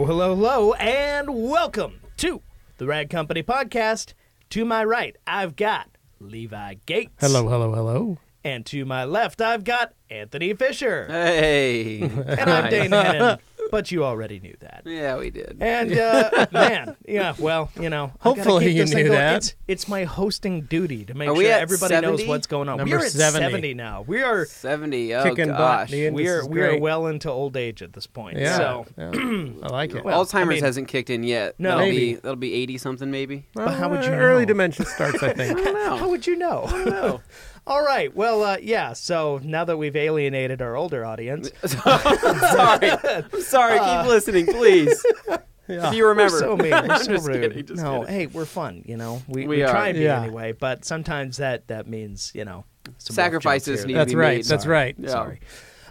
hello, and welcome to the Rad Company Podcast. To my right, I've got Levi Gates. Hello. And to my left, I've got Anthony Fisher. Hey. And I'm Dane Hennen, but you already knew that. Yeah, we did. And, man, yeah, well, you know. Hopefully you knew that. It's my hosting duty to make Are sure we at everybody 70? knows what's going on. Number We're at 70 now. We are 70. Oh, kicking gosh. butt. we are well into old age at this point. Yeah. So, I like it. Well, Alzheimer's hasn't kicked in yet. No. That'll be 80-something maybe. but how would you know? Early dementia starts, I think. I don't know. How would you know? I don't know. All right. Well, yeah. So now that we've alienated our older audience, I'm sorry. Keep listening, please. If you remember. we're so mean. We're I'm so just rude. kidding, just No, kidding. hey, we're fun. You know, we We are. try to be Yeah. anyway. But sometimes that means some rough Sacrifices jokes need here. to That's be right. made. That's right. Yeah. Sorry.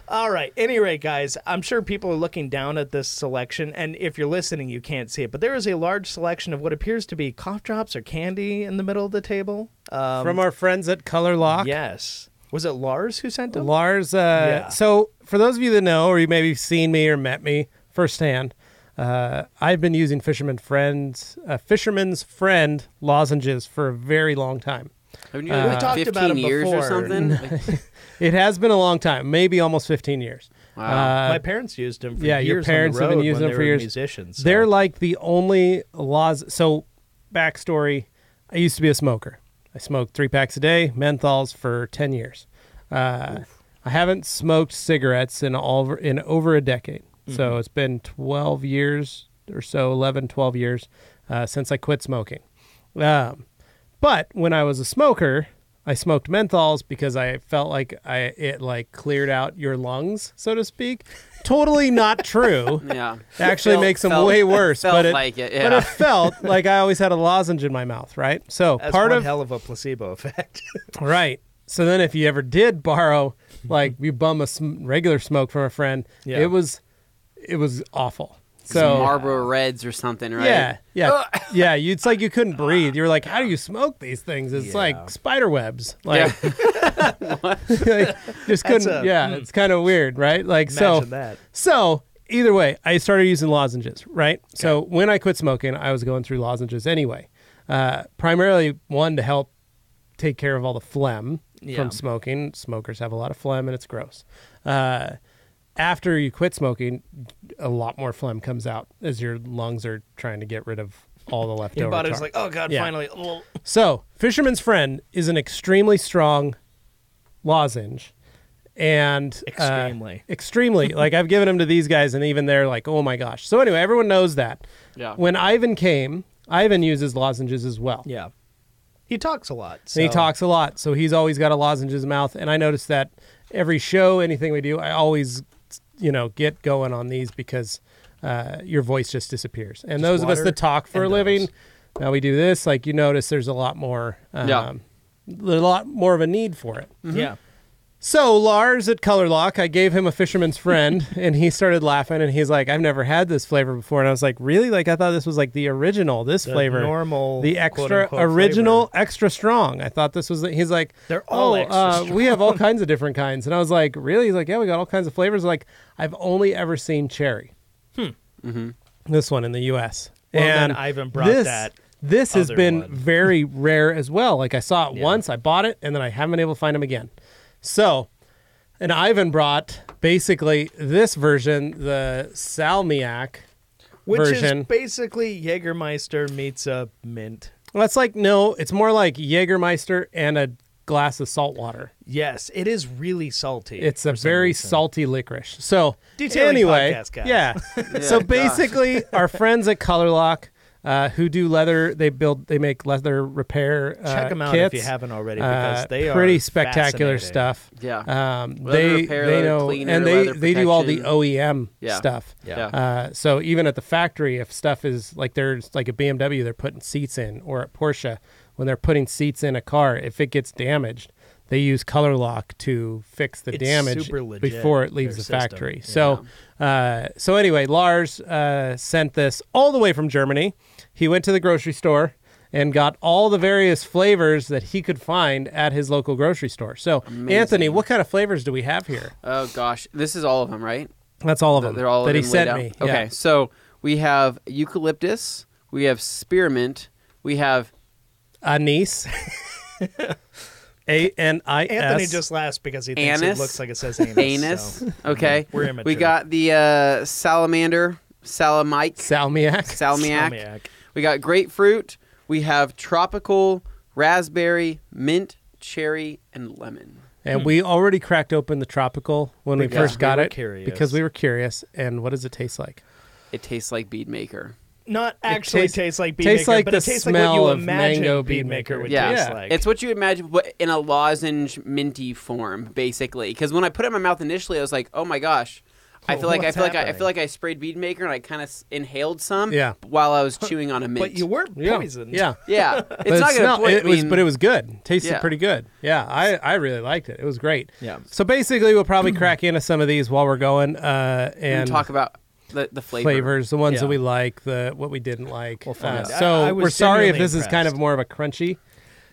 All right. Anyway, guys, I'm sure people are looking down at this selection, and if you're listening, you can't see it, but there is a large selection of what appears to be cough drops or candy in the middle of the table. From our friends at Color Lock. Yes. Was it Lars who sent them? Lars. Yeah. So for those of you that know, or you maybe seen me or met me firsthand, I've been using Fisherman's Friend lozenges for a very long time. Haven't you we like talked 15 about it years or before. something? It has been a long time, maybe almost 15 years. Wow. My parents used them for yeah, years. your parents on the have been road using when them they for were years. Musicians. So. They're like the only So, backstory, I used to be a smoker. I smoked 3 packs a day, menthols for 10 years. I haven't smoked cigarettes in over a decade. So it's been 12 years or so, 11, 12 years since I quit smoking. But when I was a smoker, I smoked menthols because I felt like it cleared out your lungs, so to speak. Totally not true. Yeah. Actually makes them way worse. Felt But it like it, yeah. but it felt like I always had a lozenge in my mouth, right? So That's part one of hell of a placebo effect. right. So then if you ever did borrow, like you bum a regular smoke from a friend, Yeah. it was awful. Some So Marlboro Reds or something, right? yeah. It's like you couldn't breathe. You were like, how do you smoke these things? It's Yeah. like spider webs. Like, What? like, just couldn't. It's kind of weird, right? Like Imagine that. So either way, I started using lozenges, right? Okay. So when I quit smoking, I was going through lozenges anyway. Primarily, one, to help take care of all the phlegm from smoking. Smokers have a lot of phlegm, and it's gross. After you quit smoking, a lot more phlegm comes out as your lungs are trying to get rid of all the leftover Your body's tar. like, oh, God, Yeah. finally. Oh. So, Fisherman's Friend is an extremely strong lozenge. And extremely. Like, I've given them to these guys, and even they're like, oh, my gosh. So, anyway, everyone knows that. Yeah. When Ivan came, Ivan uses lozenges as well. Yeah. He talks a lot. So. And he talks a lot. So, he's always got a lozenge in his mouth. And I noticed that every show, anything we do, I always, get going on these because your voice just disappears. And those of us that talk for a living, now we do this, like you notice there's a lot more of a need for it. Mm-hmm. Yeah. So Lars at Color Lock, I gave him a Fisherman's Friend, and he started laughing, and he's like, I've never had this flavor before. And I was like, really? Like, I thought this was like the original, this flavor. Normal, the extra, original, flavor. Extra strong. I thought this was, he's like, they're all extra strong. We have all kinds of different kinds. And I was like, really? He's like, yeah, we got all kinds of flavors. Like, I've only ever seen cherry. Mm-hmm. This one in the U.S. Well, and then Ivan brought that. This has been one. very rare as well. Like, I saw it once, I bought it, and then I haven't been able to find them again. So, and Ivan brought basically this version, the Salmiak version. Which is basically Jägermeister meets a mint. Well, it's like, no, it's more like Jägermeister and a glass of salt water. Yes, it is really salty. It's a very salty licorice. So, Detailing anyway, podcast guy. yeah. So basically, our friends at Color Lock, who do leather, they make leather repair Check them out kits. if you haven't already, because they are pretty spectacular fascinating. stuff. Yeah. They repair, they know, cleaner, and leather they do all the protection. OEM Yeah. stuff. Yeah. So even at the factory, if stuff is like, there's like a BMW, they're putting seats in, or at Porsche, when they're putting seats in a car, if it gets damaged, they use Color Lock to fix the damage super legit, before it leaves the their system. factory. Yeah. So anyway, Lars sent this all the way from Germany. He went to the grocery store and got all the various flavors that he could find at his local grocery store. So, Amazing. Anthony, what kind of flavors do we have here? Oh, gosh. This is all of them, right? That's all of them They're all that he laid sent out? me. Okay, Yeah. so We have eucalyptus. We have spearmint. We have Anise. A-N-I-S. Anthony just laughs because he thinks Anise. it looks like it says anus. anus. So. Okay. We're immature. We got the salamander, salamiak. Salmiak. We got grapefruit. We have tropical, raspberry, mint, cherry, and lemon. And we already cracked open the tropical when we first got it curious. because we were curious. And what does it taste like? It tastes like bead maker. Not actually tastes like bead tastes maker, like but the it tastes like what smell you of imagine mango bead bead maker maker. would Yeah. taste like. It's what you imagine, but in a lozenge minty form, basically. Because when I put it in my mouth initially, I was like, "Oh my gosh!" I feel like I sprayed bead maker and I kind of inhaled some. While I was chewing on a mint. But you weren't poisoned. Yeah. Yeah. It's not going to but it was good. Tasted pretty good. Yeah, I really liked it. It was great. Yeah. So basically, we'll probably crack into some of these while we're going and talk about the flavors, the ones that we like, what we didn't like. fine. So we're sorry if this is kind of more of a crunchy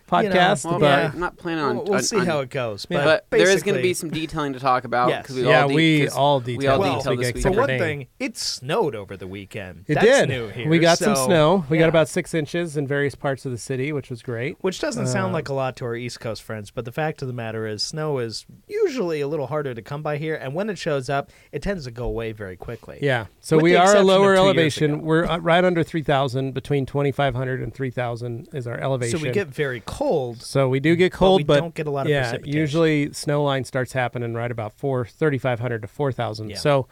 podcast, I'm not planning on. We'll see how it goes. But there is going to be some detailing to talk about. Yes. We all detail this week. For one thing, it snowed over the weekend. It That's did. New here, we got some so- snow. We got about 6 inches in various parts of the city, which was great. Which doesn't sound like a lot to our East Coast friends, but the fact of the matter is snow is usually a little harder to come by here, and when it shows up, it tends to go away very quickly. Yeah. So With we the are a exception lower of 2 years elevation. ago. We're right under 3,000, between 2,500 and 3,000 is our elevation. So we get very cold. So we do get cold, but we don't get a lot of precipitation. usually snow line starts happening right about 3,500 to 4,000. Yeah. So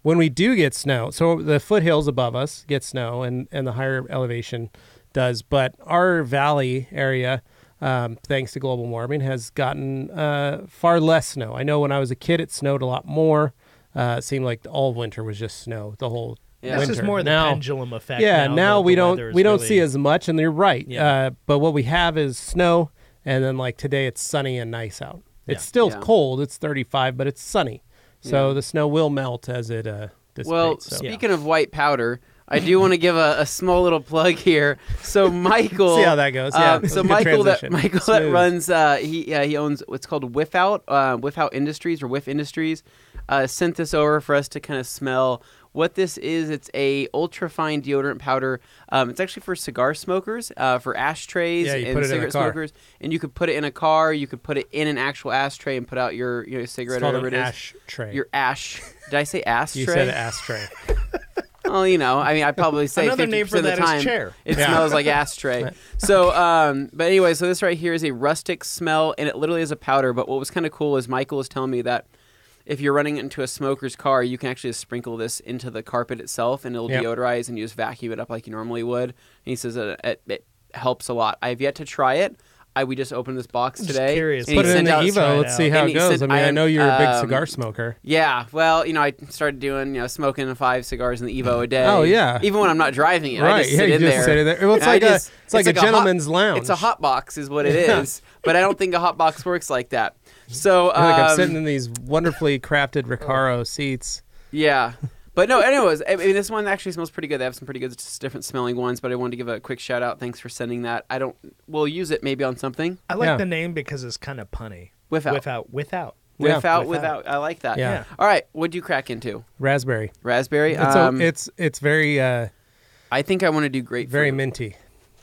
when we do get snow, so the foothills above us get snow, and the higher elevation does. But our valley area, thanks to global warming, has gotten far less snow. I know when I was a kid, it snowed a lot more. It seemed like all winter was just snow the whole winter. This is more the pendulum effect. Yeah, now we don't really... see as much, and you're right. Yeah. But what we have is snow, and then like today it's sunny and nice out. It's Yeah. still cold. It's 35, but it's sunny. So the snow will melt as it dissipates. Well, so. speaking of white powder, I do want to give a small little plug here. So Michael, See how that goes. Yeah. So Good Michael transition. that runs he owns what's called Whiff Out Industries or Whiff Industries. Sent this over for us to kind of smell what this is. It's a ultra fine deodorant powder. It's actually for cigar smokers, for ashtrays you and put it in a cigarette car. smokers. And you could put it in a car. You could put it in an actual ashtray and put out your cigarette It's or called whatever an it is. ashtray. Your ash. Did I say ashtray? You said ashtray. Well, I'd probably say Another 50% name for of the that is time chair. it Yeah. smells like ashtray. So, but anyway, so this right here is a rustic smell, and it literally is a powder. But what was kind of cool is Michael was telling me that if you're running into a smoker's car, you can actually just sprinkle this into the carpet itself, and it'll deodorize, and you just vacuum it up like you normally would. And he says that it helps a lot. I have yet to try it. We just opened this box I'm just today. curious. and he Put it in sent the out- Evo. Let's see how And it he goes. said, I know you're a big um, cigar smoker. Yeah, well, I started doing, smoking 5 cigars in the Evo a day. Oh, yeah. Even when I'm not driving it, I Right, just yeah, sit you in just there. sit in there. Well, it's And like a gentleman's lounge. It's a hot box, is what it is. But I don't think a hot box works like that. So I'm sitting in these wonderfully crafted Recaro seats. yeah. But no, anyways, this one actually smells pretty good. They have some pretty good, just different smelling ones. But I wanted to give a quick shout out. Thanks for sending that. We'll use it maybe on something. I like the name because it's kind of punny. Without. Without. I like that. Yeah. All right. What'd you crack into? Raspberry. Raspberry. It's very I think I want to do grapefruit. very minty.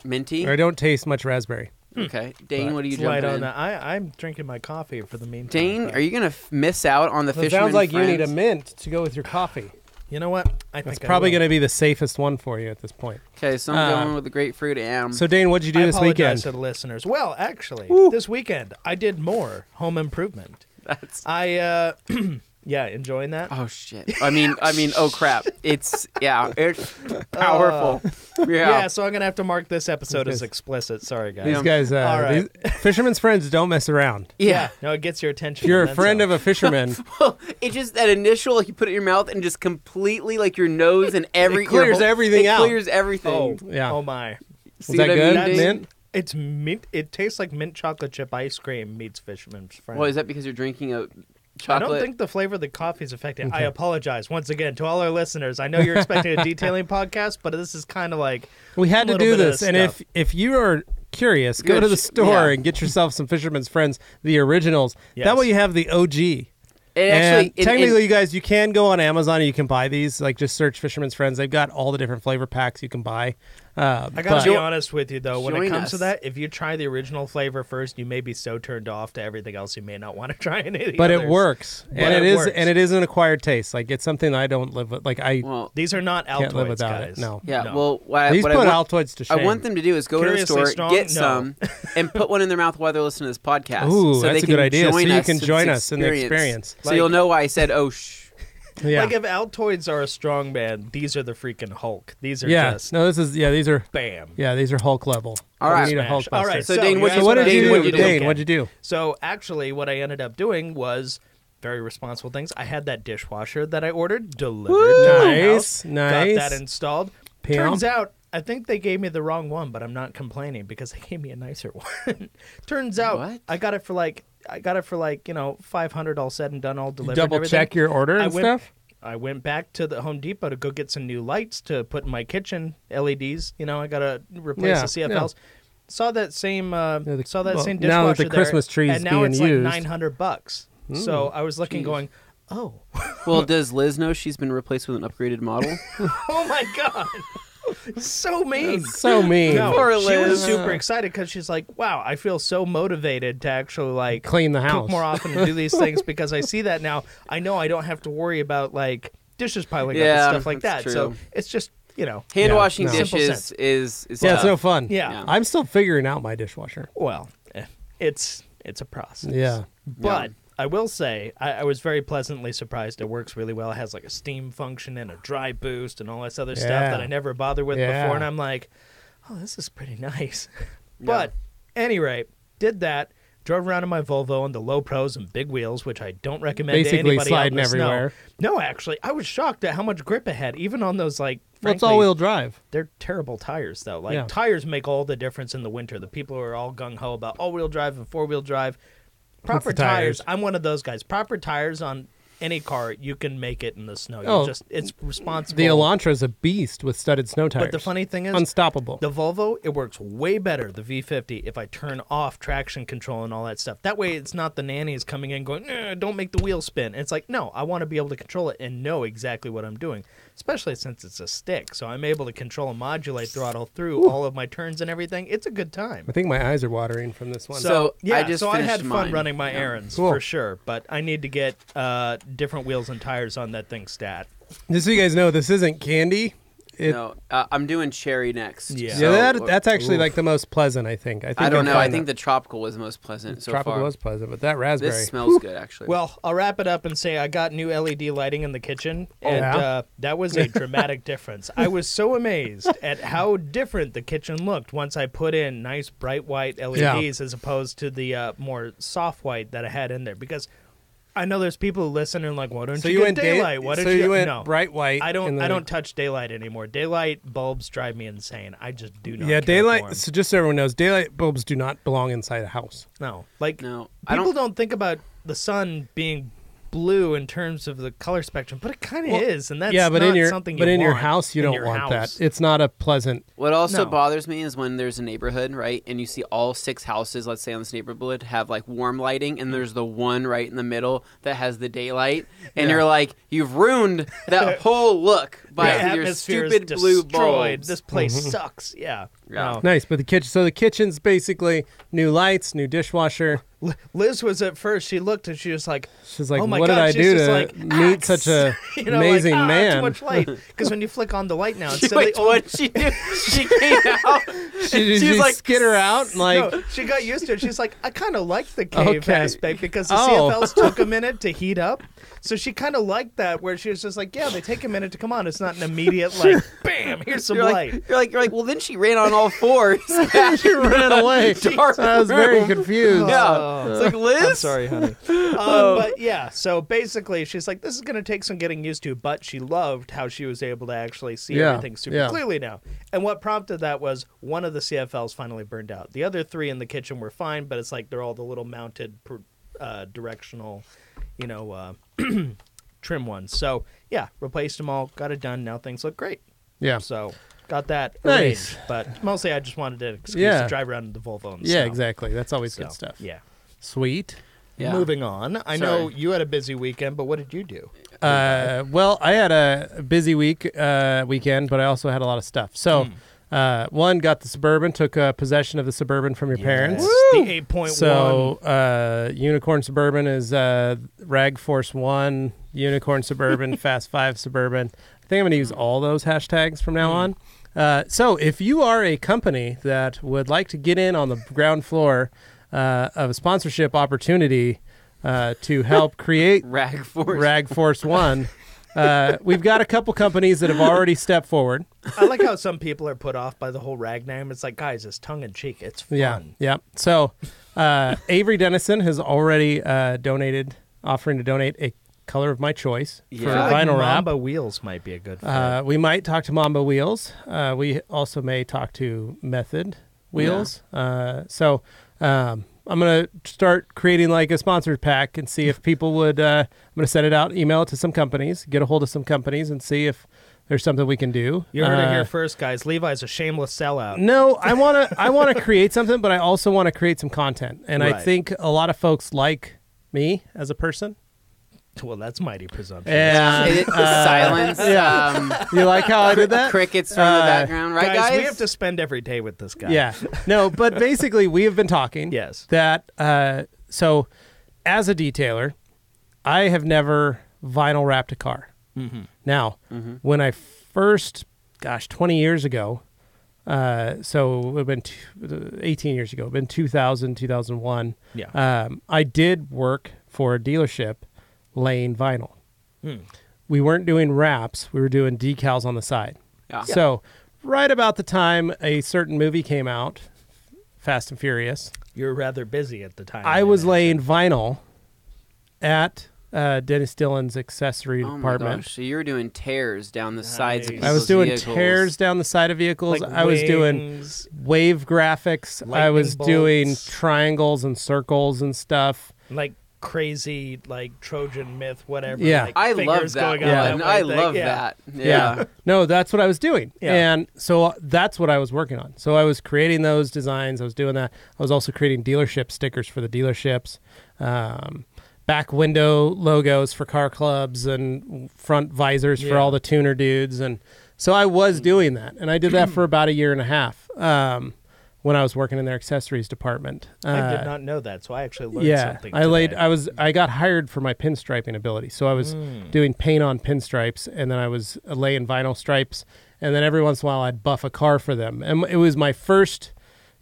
Minty. I don't taste much raspberry. Okay, Dane, But what are you it's light jumping on in? that. I'm drinking my coffee for the meantime. Dane, but are you gonna miss out on the It fisherman sounds like you need a friends? mint to go with your coffee. You know what? I That's think probably going going to be the safest one for you at this point. Okay, so I'm going with the grapefruit and So, Dane, what'd you do I this apologize weekend? to the listeners. Well, actually, Woo. this weekend I did more home improvement. that's I enjoying that. oh shit. I mean, oh crap. It's powerful. Yeah, so I'm gonna have to mark this episode as Okay. explicit. Sorry, guys. These guys, All right. fishermen's friends don't mess around. Yeah. No, it gets your attention. If you're and a then friend some. of a fisherman, Well, it's just that initial, like you put it in your mouth and just completely, like your nose and every It clears your whole- everything it out. clears everything. yeah. Oh my. See Was that what I good? mean, Dane? Mint? It's mint. It tastes like mint chocolate chip ice cream meets Fisherman's Friend. Well, is that because you're drinking a I chocolate? don't think the flavor of the coffee is affected. I apologize once again to all our listeners. I know you're expecting a detailing podcast, but this is kind of like We had a to little do bit of this, and stuff. if you are curious, go Good to the sh- store yeah. and get yourself some Fisherman's Friends, the originals. Yes. That way you have the OG. Actually, technically, you guys, you can go on Amazon and you can buy these. Like, just search Fisherman's Friends. They've got all the different flavor packs you can buy. I gotta be honest with you though, when it comes to that, if you try the original flavor first, you may be so turned off to everything else you may not want to try any of the But others. it works, But and it works. it is an acquired taste. Like, it's something I don't live with. Like, these are not can't live Altoids, without guys. it. No. Yeah, No. well, These what put I want, Altoids to shame. I want them to do is go to the Curiously store, strong? get No. some, and put one in their mouth while they're listening to this podcast. Ooh, so that's they a can good idea. So join you us can to join this us in the experience. So you'll know why I said, oh, shh. Yeah. Like if Altoids are a strong man, these are the freaking Hulk. These are just No, this is these are bam. Yeah, these are Hulk level. All right. We need a Smash. Hulk All buster. right, So, Dane, what you did asked what did you what'd do, you do? Dane? What'd you do? So actually, what I ended up doing was very responsible things. I had that dishwasher that I ordered delivered to my house. Nice. Got that installed. Pimp. Turns out, I think they gave me the wrong one, but I'm not complaining because they gave me a nicer one. Turns out, What? I got it for like $500 all said and done, all delivered. Double and everything. check your order and stuff. I went back to the Home Depot to go get some new lights to put in my kitchen, LEDs. I got to replace the CFLs. Saw that same same dishwasher now that the there, Christmas tree is and now being it's used. like $900. So I was looking, going, oh, Well, does Liz know she's been replaced with an upgraded model? oh my god, so mean. So mean. No, Poor she was Liz. super excited because she's like, wow, I feel so motivated to actually like Clean the cook house. more often and do these things because I see that now. I know I don't have to worry about like dishes piling up Yeah, and stuff like that. that's So true. it's just Hand washing no. Simple dishes sense. is Yeah, tough. it's no fun. Yeah. I'm still figuring out my dishwasher. well, it's a process. Yeah. But I will say, I was very pleasantly surprised. It works really well. It has like a steam function and a dry boost and all this other stuff Yeah. that I never bothered with Yeah. before. And I'm like, oh, this is pretty nice. But any rate, did that. Drove around in my Volvo on the low pros and big wheels, which I don't recommend to Basically anybody sliding out in the everywhere. Snow. No, actually, I was shocked at how much grip it had, even on those like. Well, it's frankly, all-wheel drive. They're terrible tires, though. Like, Yeah. tires make all the difference in the winter. The people who are all gung-ho about all-wheel drive and four-wheel drive. Proper the tires? I'm one of those guys. Proper tires on any car, you can make it in the snow. It's responsible. The Elantra is a beast with studded snow tires. But the funny thing is, unstoppable. the Volvo, it works way better, the V50, if I turn off traction control and all that stuff. That way, it's not the nannies coming in going, don't make the wheel spin. And it's like, no, I want to be able to control it and know exactly what I'm doing, especially since it's a stick. So I'm able to control and modulate throttle through all of my turns and everything. It's a good time. I think my eyes are watering from this one. So, yeah, I just I had finished fun mine. running my errands Cool. for sure, but I need to get different wheels and tires on that thing stat. Just so you guys know, this isn't candy. No, I'm doing cherry next. Yeah. So, That's actually like the most pleasant, I think. I don't you'll know. I find think that the tropical was the most pleasant so tropical far. was pleasant, but that raspberry. This smells good, actually. Well, I'll wrap it up and say I got new LED lighting in the kitchen, and yeah? that was a dramatic difference. I was so amazed at how different the kitchen looked once I put in nice bright white LEDs as opposed to the more soft white that I had in there. Because I know there's people who listen and like, why don't So you you get went daylight? Why don't so you went no. bright white. I in don't. the- I don't touch daylight anymore. Daylight bulbs drive me insane. I just do not. Yeah, care for daylight. 'em. So just so everyone knows, daylight bulbs do not belong inside a house. No, like No, I people don't. don't think about the sun being blue in terms of the color spectrum, but it kind of Well, is, and that's yeah, but not in your something. but you in your want house, you in don't your want house. that. It's not a pleasant. What also No. bothers me is when there's a neighborhood, right, and you see all 6 houses, let's say on this neighborhood, have like warm lighting, and there's the one right in the middle that has the daylight, and Yeah. you're like, you've ruined that whole look The by your atmosphere is stupid blue destroyed. bulbs. This place sucks. Yeah. Yeah. No. Nice, but the kitchen. So the kitchen's basically new lights, new dishwasher. Liz was at first. She looked and she was like, She's like, "Oh my what God," did I she's do just to like, meet "Axe." such a You know, amazing like, man? Too much light. Because when you flick on the light now, instead Wait, of the old, what she do? She came out. She She's like, skitter out and like. no, she got used to it. She's like, I kind of like the cave Okay. aspect because the Oh. CFLs took a minute to heat up. So she kind of liked that, where she was just like, yeah, they take a minute to come on. It's not an immediate like, bam, here's some You're light. like, you're like, well, then she ran on all 4s. She ran away. Dark I was very room. confused. Yeah, it's like Liz. I'm sorry, honey. But yeah, so basically, she's like, this is going to take some getting used to, but she loved how she was able to actually see Yeah, everything super yeah. clearly now. And what prompted that was one of the CFLs finally burned out. The other 3 in the kitchen were fine, but it's like they're all the little mounted directional, trim ones. So yeah, replaced them all, got it done. Now things look great. Yeah. So got that Nice. arranged. But mostly I just wanted an excuse Yeah. to drive around in the Volvo. In the Yeah, snow. exactly. That's always So, good stuff. Yeah. Sweet. Yeah. Moving on. I know you had a busy weekend, but what did you do? Well, I had a busy weekend, but I also had a lot of stuff. So, one, got the Suburban, took possession of the Suburban from your parents. The 8.1. So, Unicorn Suburban is Rag Force 1, Unicorn Suburban, Fast 5 Suburban. I think I'm going to use all those hashtags from now on. So, if you are a company that would like to get in on the ground floor of a sponsorship opportunity to help create Rag Force 1, we've got a couple companies that have already stepped forward. I like how some people are put off by the whole rag name. It's like, guys, it's tongue-in-cheek. It's fun. Yeah. So Avery Dennison has already offering to donate a color of my choice for vinyl wrap. Mamba Wheels might be a good fit. We might talk to Mamba Wheels. We also may talk to Method Wheels. So I'm going to start creating like a sponsored pack and see if people would, I'm going to send it out, email it to some companies, get a hold of some companies and see if there's something we can do. You heard it here first, guys. Levi's a shameless sellout. No, I want to create something, but I also want to create some content. And I think a lot of folks like me as a person. Well, that's mighty presumptuous. And, silence. Yeah. You like how I did that? Crickets from the background, right, guys? We have to spend every day with this guy. Yeah. No, but basically we have been talking. Yes. That, so as a detailer, I have never vinyl wrapped a car. Mm-hmm. Now, when I first, 20 years ago, so it would have been 18 years ago, it would have been 2000, 2001. Yeah. I did work for a dealership laying vinyl. We weren't doing wraps. We were doing decals on the side. Yeah. So right about the time a certain movie came out, Fast and Furious, You were rather busy at the time. I was laying vinyl at Dennis Dillon's accessory Oh my department. gosh! So you were doing tears down the sides of Nice. I was people's doing vehicles. tears down the side of vehicles. Like I was doing wings, wave graphics. I lightning was doing bolts. triangles and circles and stuff. like crazy, like Trojan myth, whatever. Yeah. like I love fingers that going one. out that way I thing. love Yeah. that. Yeah. No, that's what I was doing. Yeah. And so that's what I was working on. So I was creating those designs. I was doing that. I was also creating dealership stickers for the dealerships, back window logos for car clubs and front visors for Yeah. all the tuner dudes. And so I was doing that. And I did that for about a year and a half when I was working in their accessories department. I did not know that, so I actually learned something. Today. I got hired for my pinstriping ability. So I was doing paint on pinstripes, and then I was laying vinyl stripes, and then every once in a while I'd buff a car for them. And it was my first,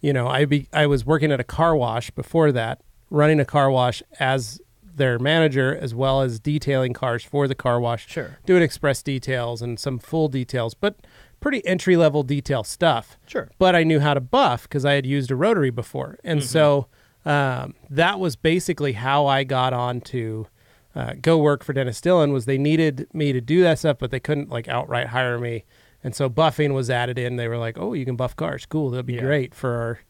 I was working at a car wash before that, running a car wash as their manager, as well as detailing cars for the car wash. Sure. Doing express details and some full details, but pretty entry-level detail stuff. Sure. But I knew how to buff because I had used a rotary before. And so that was basically how I got on to go work for Dennis Dillon. Was they needed me to do that stuff, but they couldn't like outright hire me. And so buffing was added in. They were like, oh, you can buff cars. Cool. That'd be great for our...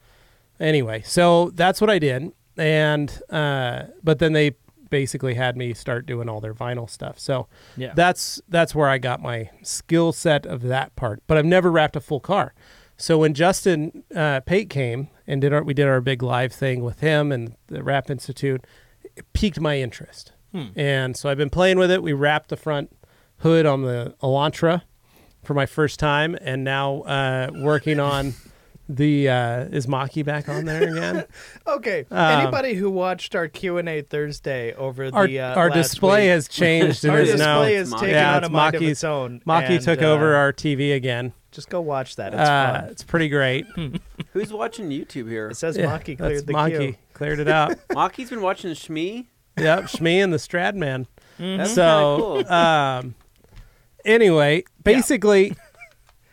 Anyway, so that's what I did. And but then they basically had me start doing all their vinyl stuff. So that's where I got my skill set of that part. But I've never wrapped a full car. So when Justin Pate came and we did our big live thing with him and the Wrap Institute, it piqued my interest. And so I've been playing with it. We wrapped the front hood on the Elantra for my first time, and now working on the is Maki back on there again? Okay. Anybody who watched our Q&A Thursday over the our last display week, has changed. our It is now display has taken yeah, on a it's mind of Maki's- its own. Maki and, took over our TV again. Just go watch that. It's fun. It's pretty great. Who's watching YouTube here? It says Yeah, Maki that's cleared the Maki queue. cleared it out. Maki's been watching Shmee. Yep, Shmee and the Stradman. That's So, kinda cool. Anyway, basically,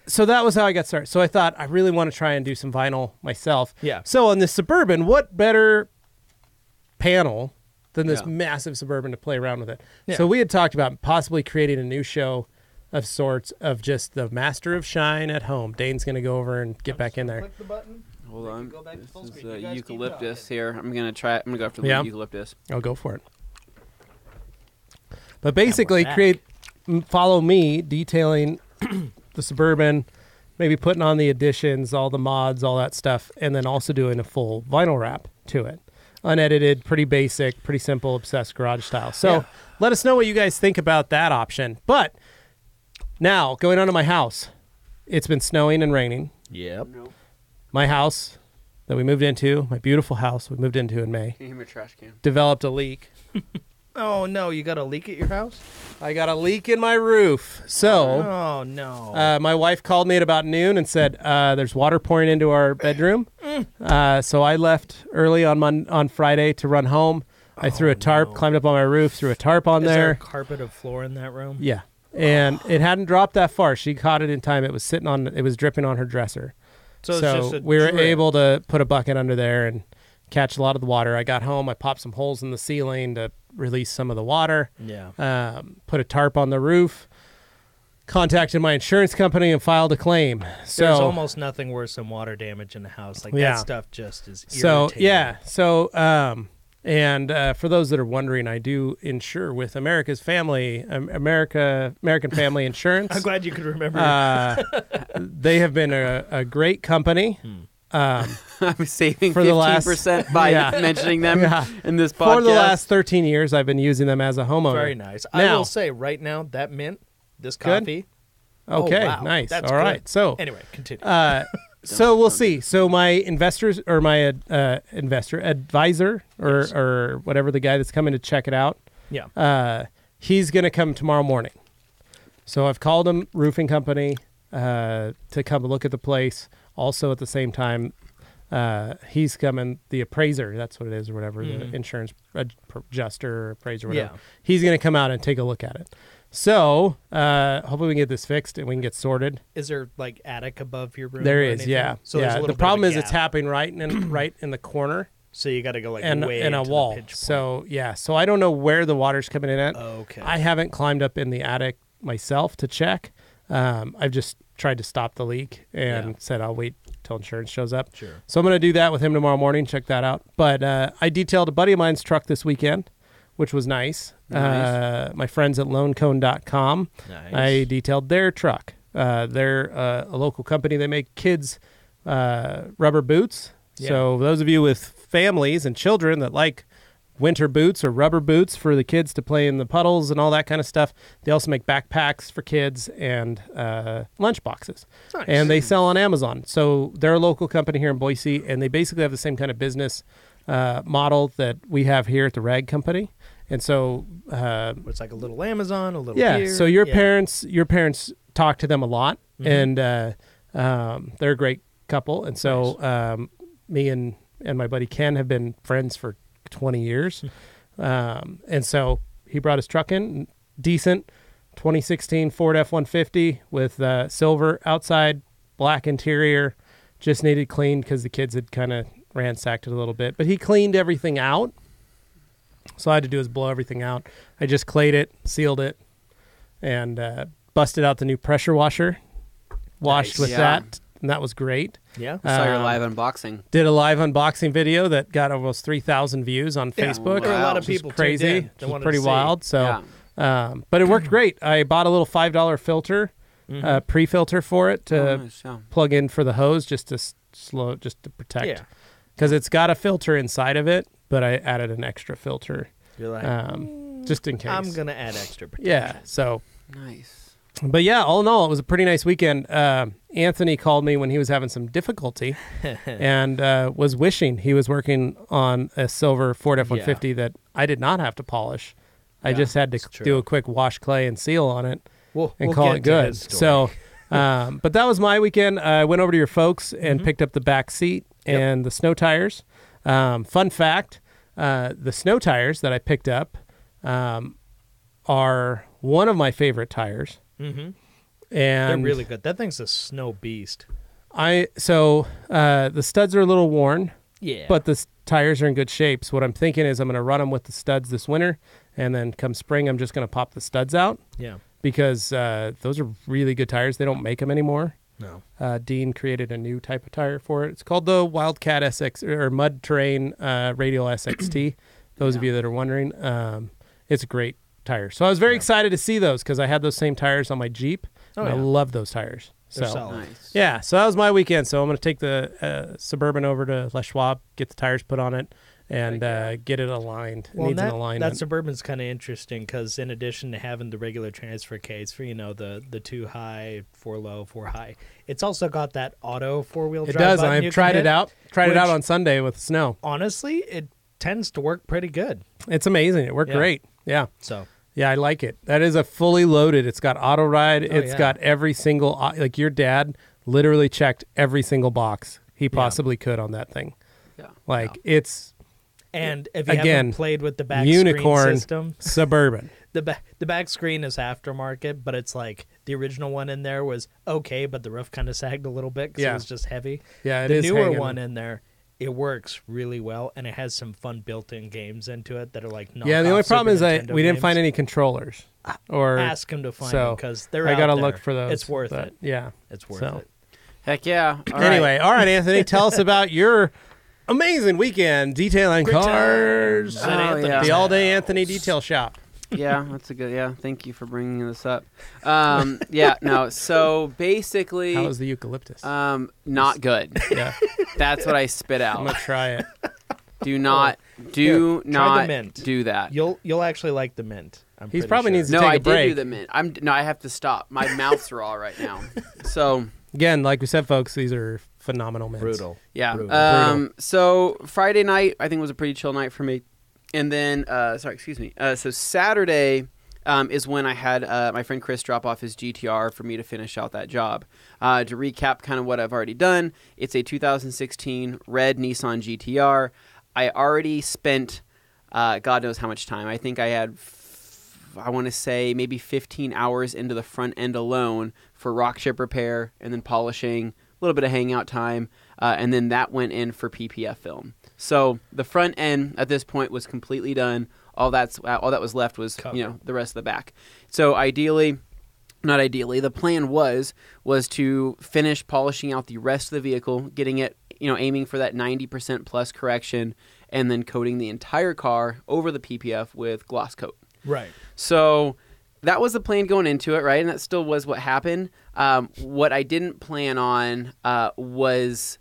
so that was how I got started. So I thought I really want to try and do some vinyl myself. Yeah. So on this Suburban, what better panel than this massive Suburban to play around with it? Yeah. So we had talked about possibly creating a new show of sorts of just the Master of Shine at home. Dane's going to go over and get back in there. Click the button. Hold on. go back to full This is screen. You guys keep eucalyptus talking. here. I'm gonna try. I'm gonna go after the Yeah. eucalyptus. I'll go for it. But basically, back. follow me detailing the Suburban, maybe putting on the additions, all the mods, all that stuff, and then also doing a full vinyl wrap to it. unedited, pretty basic, pretty simple, obsessed garage style. So let us know what you guys think about that option. But now, going on to my house, it's been snowing and raining. Yep. My house that we moved into, my beautiful house we moved into in May, Can you hear my trash can? developed a leak. Oh, no, you got a leak at your house? I got a leak in my roof. So Oh, no. my wife called me at about noon and said, there's water pouring into our bedroom. So I left early on Friday to run home. I threw a tarp, climbed up on my roof, threw a tarp on Is there there. a carpet of floor in that room? Yeah. And it hadn't dropped that far. She caught it in time. It was it was dripping on her dresser. So it's just a we were drip. able to put a bucket under there and catch a lot of the water. I got home. I popped some holes in the ceiling to release some of the water. Yeah. Put a tarp on the roof. Contacted my insurance company and filed a claim. So There's almost nothing worse than water damage in the house. Like Yeah. that stuff just is irritating. So yeah. So and for those that are wondering, I do insure with American Family Insurance. I'm glad you could remember. They have been a great company. I'm saving For the last- 15% by mentioning them in this podcast. For the last 13 years, I've been using them as a homeowner. Very nice. I Now- will say right now, that mint, this Good? coffee. Okay, wow. nice. That's All right. good. So Anyway, continue. so we'll see. So my investors or my investor advisor or whatever, the guy that's coming to check it out, yeah. he's going to come tomorrow morning. So I've called him, roofing company, to come look at the place. Also at the same time, he's coming, the appraiser, that's what it is or whatever, the insurance adjuster or appraiser, whatever. Yeah. He's going to come out and take a look at it. So hopefully we can get this fixed and we can get sorted. Is there like attic above your room? There or is, anything? yeah. So there's a yeah. little The bit problem of is a it's gap. happening right in the corner So you got to go like and way in a to wall. The pinch point. So yeah, so I don't know where the water's coming in at. Okay. I haven't climbed up in the attic myself to check. I've just tried to stop the leak and said I'll wait till insurance shows up. Sure. So I'm going to do that with him tomorrow morning. Check that out. But I detailed a buddy of mine's truck this weekend, which was nice. Nice. My friends at loancone.com. Nice. I detailed their truck. They're a local company. They make kids rubber boots. Yeah. So those of you with families and children that like winter boots or rubber boots for the kids to play in the puddles and all that kind of stuff, they also make backpacks for kids and lunch boxes. Nice. And they sell on Amazon. So they're a local company here in Boise, and they basically have the same kind of business model that we have here at the Rag Company. And so It's like a little Amazon, a little yeah, here. so your Yeah. parents talk to them a lot, and they're a great couple. And so me and my buddy Ken have been friends for 20 years. And so he brought his truck in, decent 2016 Ford F-150 with silver outside, black interior, just needed cleaned because the kids had kind of ransacked it a little bit. But he cleaned everything out. So all I had to do is blow everything out. I just clayed it, sealed it, and busted out the new pressure washer. Washed Nice. with Yeah. that, and that was great. Yeah. I saw your live unboxing. Did a live unboxing video that got almost 3,000 views on Yeah. Facebook. There were a lot Wow. of people Which is tuned in crazy. that Which was wanted pretty to see. wild. So, but it worked great. I bought a little $5 filter, pre-filter for it to Nice, yeah. plug in for the hose, just to protect. Yeah. Because it's got a filter inside of it, but I added an extra filter You're like, just in case. I'm gonna add extra protection. Yeah. So, Nice. but yeah, all in all, it was a pretty nice weekend. Anthony called me when he was having some difficulty and was wishing he was working on a silver Ford F-150 that I did not have to polish. I Yeah, just had to it's true. do a quick wash clay and seal on it We'll call get it to good. his story. So, but that was my weekend. I went over to your folks and picked up the back seat and the snow tires. Fun fact, the snow tires that I picked up are one of my favorite tires. they're And really good. That thing's a snow beast. the studs are a little worn, Yeah. but the tires are in good shape. So what I'm thinking is I'm going to run them with the studs this winter, and then come spring, I'm just going to pop the studs out yeah. because those are really good tires. They don't make them anymore. No. Dean created a new type of tire for it. It's called the Wildcat SX or Mud Terrain Radial SXT. Those of you that are wondering, it's a great tire. So I was very excited to see those because I had those same tires on my Jeep. Oh, and I yeah. love those tires. They're so solid. Nice. yeah, so that was my weekend. So I'm going to take the Suburban over to Les Schwab, get the tires put on it, and get it aligned. It Well, needs an that alignment. Suburban's kind of interesting because in addition to having the regular transfer case for the 2 high, 4 low, 4 high, it's also got that auto 4-wheel drive. It does. button you I've can tried hit, it out. Tried it out which- on Sunday with snow. Honestly, it tends to work pretty good. It's amazing. It worked Yeah. great. Yeah. So Yeah, I like it. That is a fully loaded. It's got auto ride. It's yeah. got every single, like your dad literally checked every single box he possibly could on that thing. Yeah. Like it's and if you Again, haven't played with the back unicorn screen system, Suburban. the back screen is aftermarket, but it's like the original one in there was okay, but the roof kind of sagged a little bit because Yeah. it was just heavy. Yeah, it the is newer hanging. one in there, it works really well, and it has some fun built-in games into it that are like Yeah, the only knockoff problem is Super that Nintendo we didn't games. find any controllers. Or Ask them to find so them because they're I out gotta there. look for those. It's worth but it. Yeah. It's worth So. it. Heck yeah. All right. Anyway, all right, Anthony, tell us about your amazing weekend detailing Great cars. times at Oh, Anthony's yeah. The house. All Day Anthony Detail Shop. Yeah, that's a good. Yeah, thank you for bringing this up. Yeah, no. So basically, How was the eucalyptus? not good. Yeah, That's what I spit I'm gonna out. try it. Do not, Here, try the not mint. do that. You'll actually like the mint. I'm He's pretty probably sure. needs to No, take I a did break. do the mint. I have to stop. My mouth's raw right now. So Again, like we said, folks, these are phenomenal mints. brutal. yeah. Brutal. So Friday night, I think was a pretty chill night for me. And then, excuse me. So Saturday is when I had my friend Chris drop off his GTR for me to finish out that job. To recap kind of what I've already done, it's a 2016 red Nissan GTR. I already spent God knows how much time. I think I had, I want to say, maybe 15 hours into the front end alone for rock chip repair and then polishing, a little bit of hangout time, and then that went in for PPF film. So the front end at this point was completely done. All that was left was the rest of the back. So not ideally, the plan was to finish polishing out the rest of the vehicle, getting it, aiming for that 90% plus correction, and then coating the entire car over the PPF with gloss coat. Right. So that was the plan going into it, right? And that still was what happened. What I didn't plan on was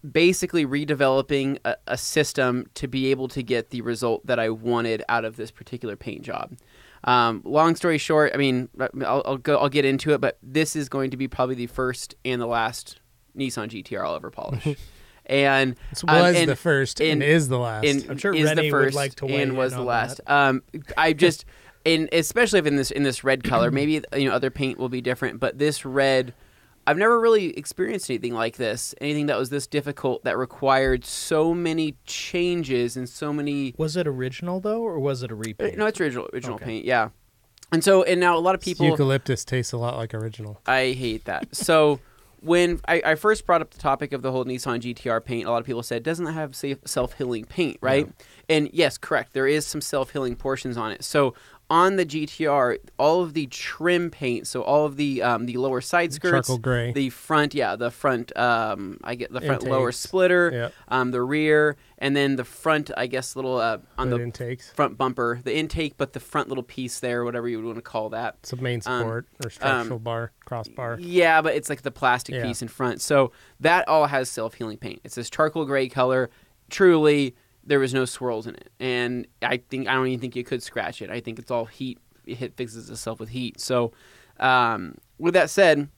basically redeveloping a system to be able to get the result that I wanted out of this particular paint job. Long story short, I mean, I'll get into it, but this is going to be probably the first and the last Nissan GTR I'll ever polish. And This was the first and is the last. I'm sure is Rennie the would first like to weigh and in was the on last. that. I just, especially if in this red color, maybe other paint will be different, but this red, I've never really experienced anything like this. Anything that was this difficult that required so many changes and so many. Was it original though, or was it a repaint? No, it's original Okay. paint. Yeah, and now a lot of people. Eucalyptus tastes a lot like original. I hate that. So when I first brought up the topic of the whole Nissan GTR paint, a lot of people said, doesn't it have self-healing paint, right? Yeah. And yes, correct. There is some self-healing portions on it. So on the GTR, all of the trim paint, so all of the lower side skirts, Charcoal gray. the front, front Intakes. lower splitter, Yep. the rear, and then the front, I guess, little on the intakes. front bumper, the intake, but the front little piece there, whatever you would want to call that. It's a main support or structural bar, crossbar. Yeah, but it's like the plastic piece in front. So that all has self-healing paint. It's this charcoal gray color. Truly, there was no swirls in it. And I don't even think you could scratch it. I think it's all heat. It fixes itself with heat. So with that said,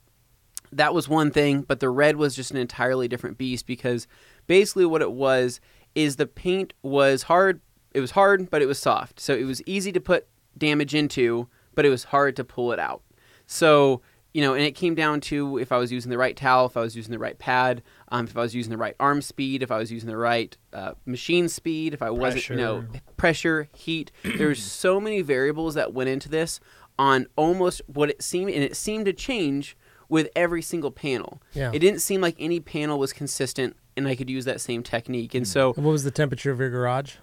that was one thing. But the red was just an entirely different beast because basically what it was is the paint was hard. It was hard, but it was soft. So it was easy to put damage into, but it was hard to pull it out. So, and it came down to if I was using the right towel, if I was using the right pad, if I was using the right arm speed, if I was using the right machine speed, if I wasn't, pressure, heat. There's so many variables that went into this on almost what it seemed, and it seemed to change with every single panel. Yeah. It didn't seem like any panel was consistent, and I could use that same technique. And so, What was the temperature of your garage?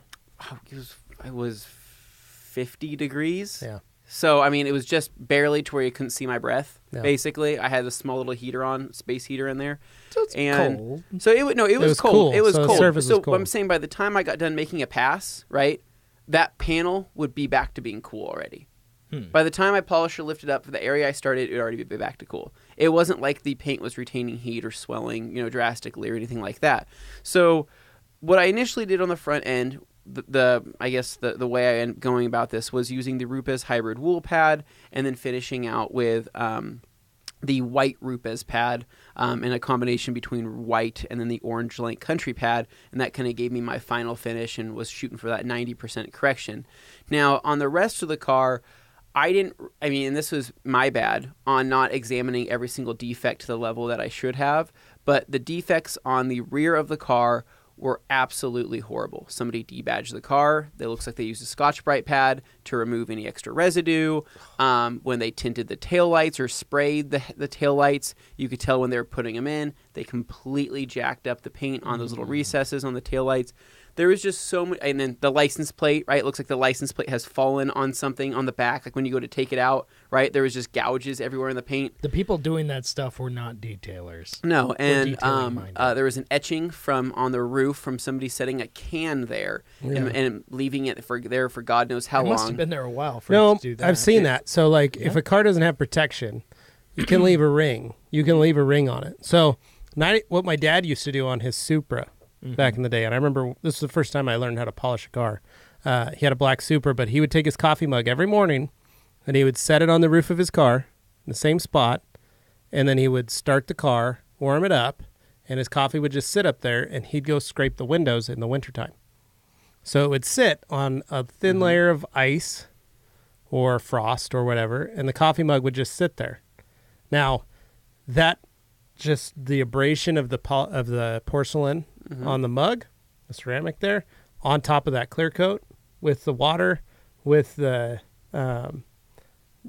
it was 50 degrees. Yeah. So, I mean, it was just barely to where you couldn't see my breath, Yeah. basically. I had a small little heater on, space heater in there. So it's cold. So, it was cold. cool. It was So the cold. surface So, was cold. I'm saying by the time I got done making a pass, right, that panel would be back to being cool already. By the time I polished or lifted up for the area I started, it would already be back to cool. It wasn't like the paint was retaining heat or swelling, drastically or anything like that. So, what I initially did on the front end, I guess the way I am going about this was using the Rupes hybrid wool pad and then finishing out with the white Rupes pad and a combination between white and then the orange Link Country pad, and that kind of gave me my final finish and was shooting for that 90% correction. Now, on the rest of the car, and this was my bad on not examining every single defect to the level that I should have, but the defects on the rear of the car were absolutely horrible. Somebody debadged the car. It looks like they used a Scotch-Brite pad to remove any extra residue. When they tinted the taillights or sprayed the taillights, you could tell when they were putting them in. They completely jacked up the paint on those little recesses on the taillights. There was just so much, and then the license plate, right? It looks like the license plate has fallen on something on the back, like when you go to take it out, right? There was just gouges everywhere in the paint. The people doing that stuff were not detailers. No, and there was an etching on the roof from somebody setting a can there and leaving it for God knows how long. It must have been there a while for it to do that. I've seen that. So, like, if a car doesn't have protection, you can leave a ring. You can leave a ring on it. So, what my dad used to do on his Supra back in the day, and I remember this was the first time I learned how to polish a car. He had a black Supra, but he would take his coffee mug every morning and he would set it on the roof of his car in the same spot, and then he would start the car, warm it up, and his coffee would just sit up there, and he'd go scrape the windows in the wintertime. So it would sit on a thin layer of ice or frost or whatever, and the coffee mug would just sit there. Now, that just the abrasion of the porcelain on the mug, the ceramic there, on top of that clear coat with the water, with the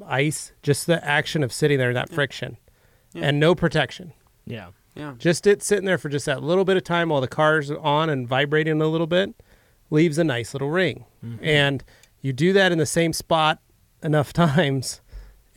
ice, just the action of sitting there, that friction, and no protection. Yeah. Just it sitting there for just that little bit of time while the car's on and vibrating a little bit leaves a nice little ring. And you do that in the same spot enough times,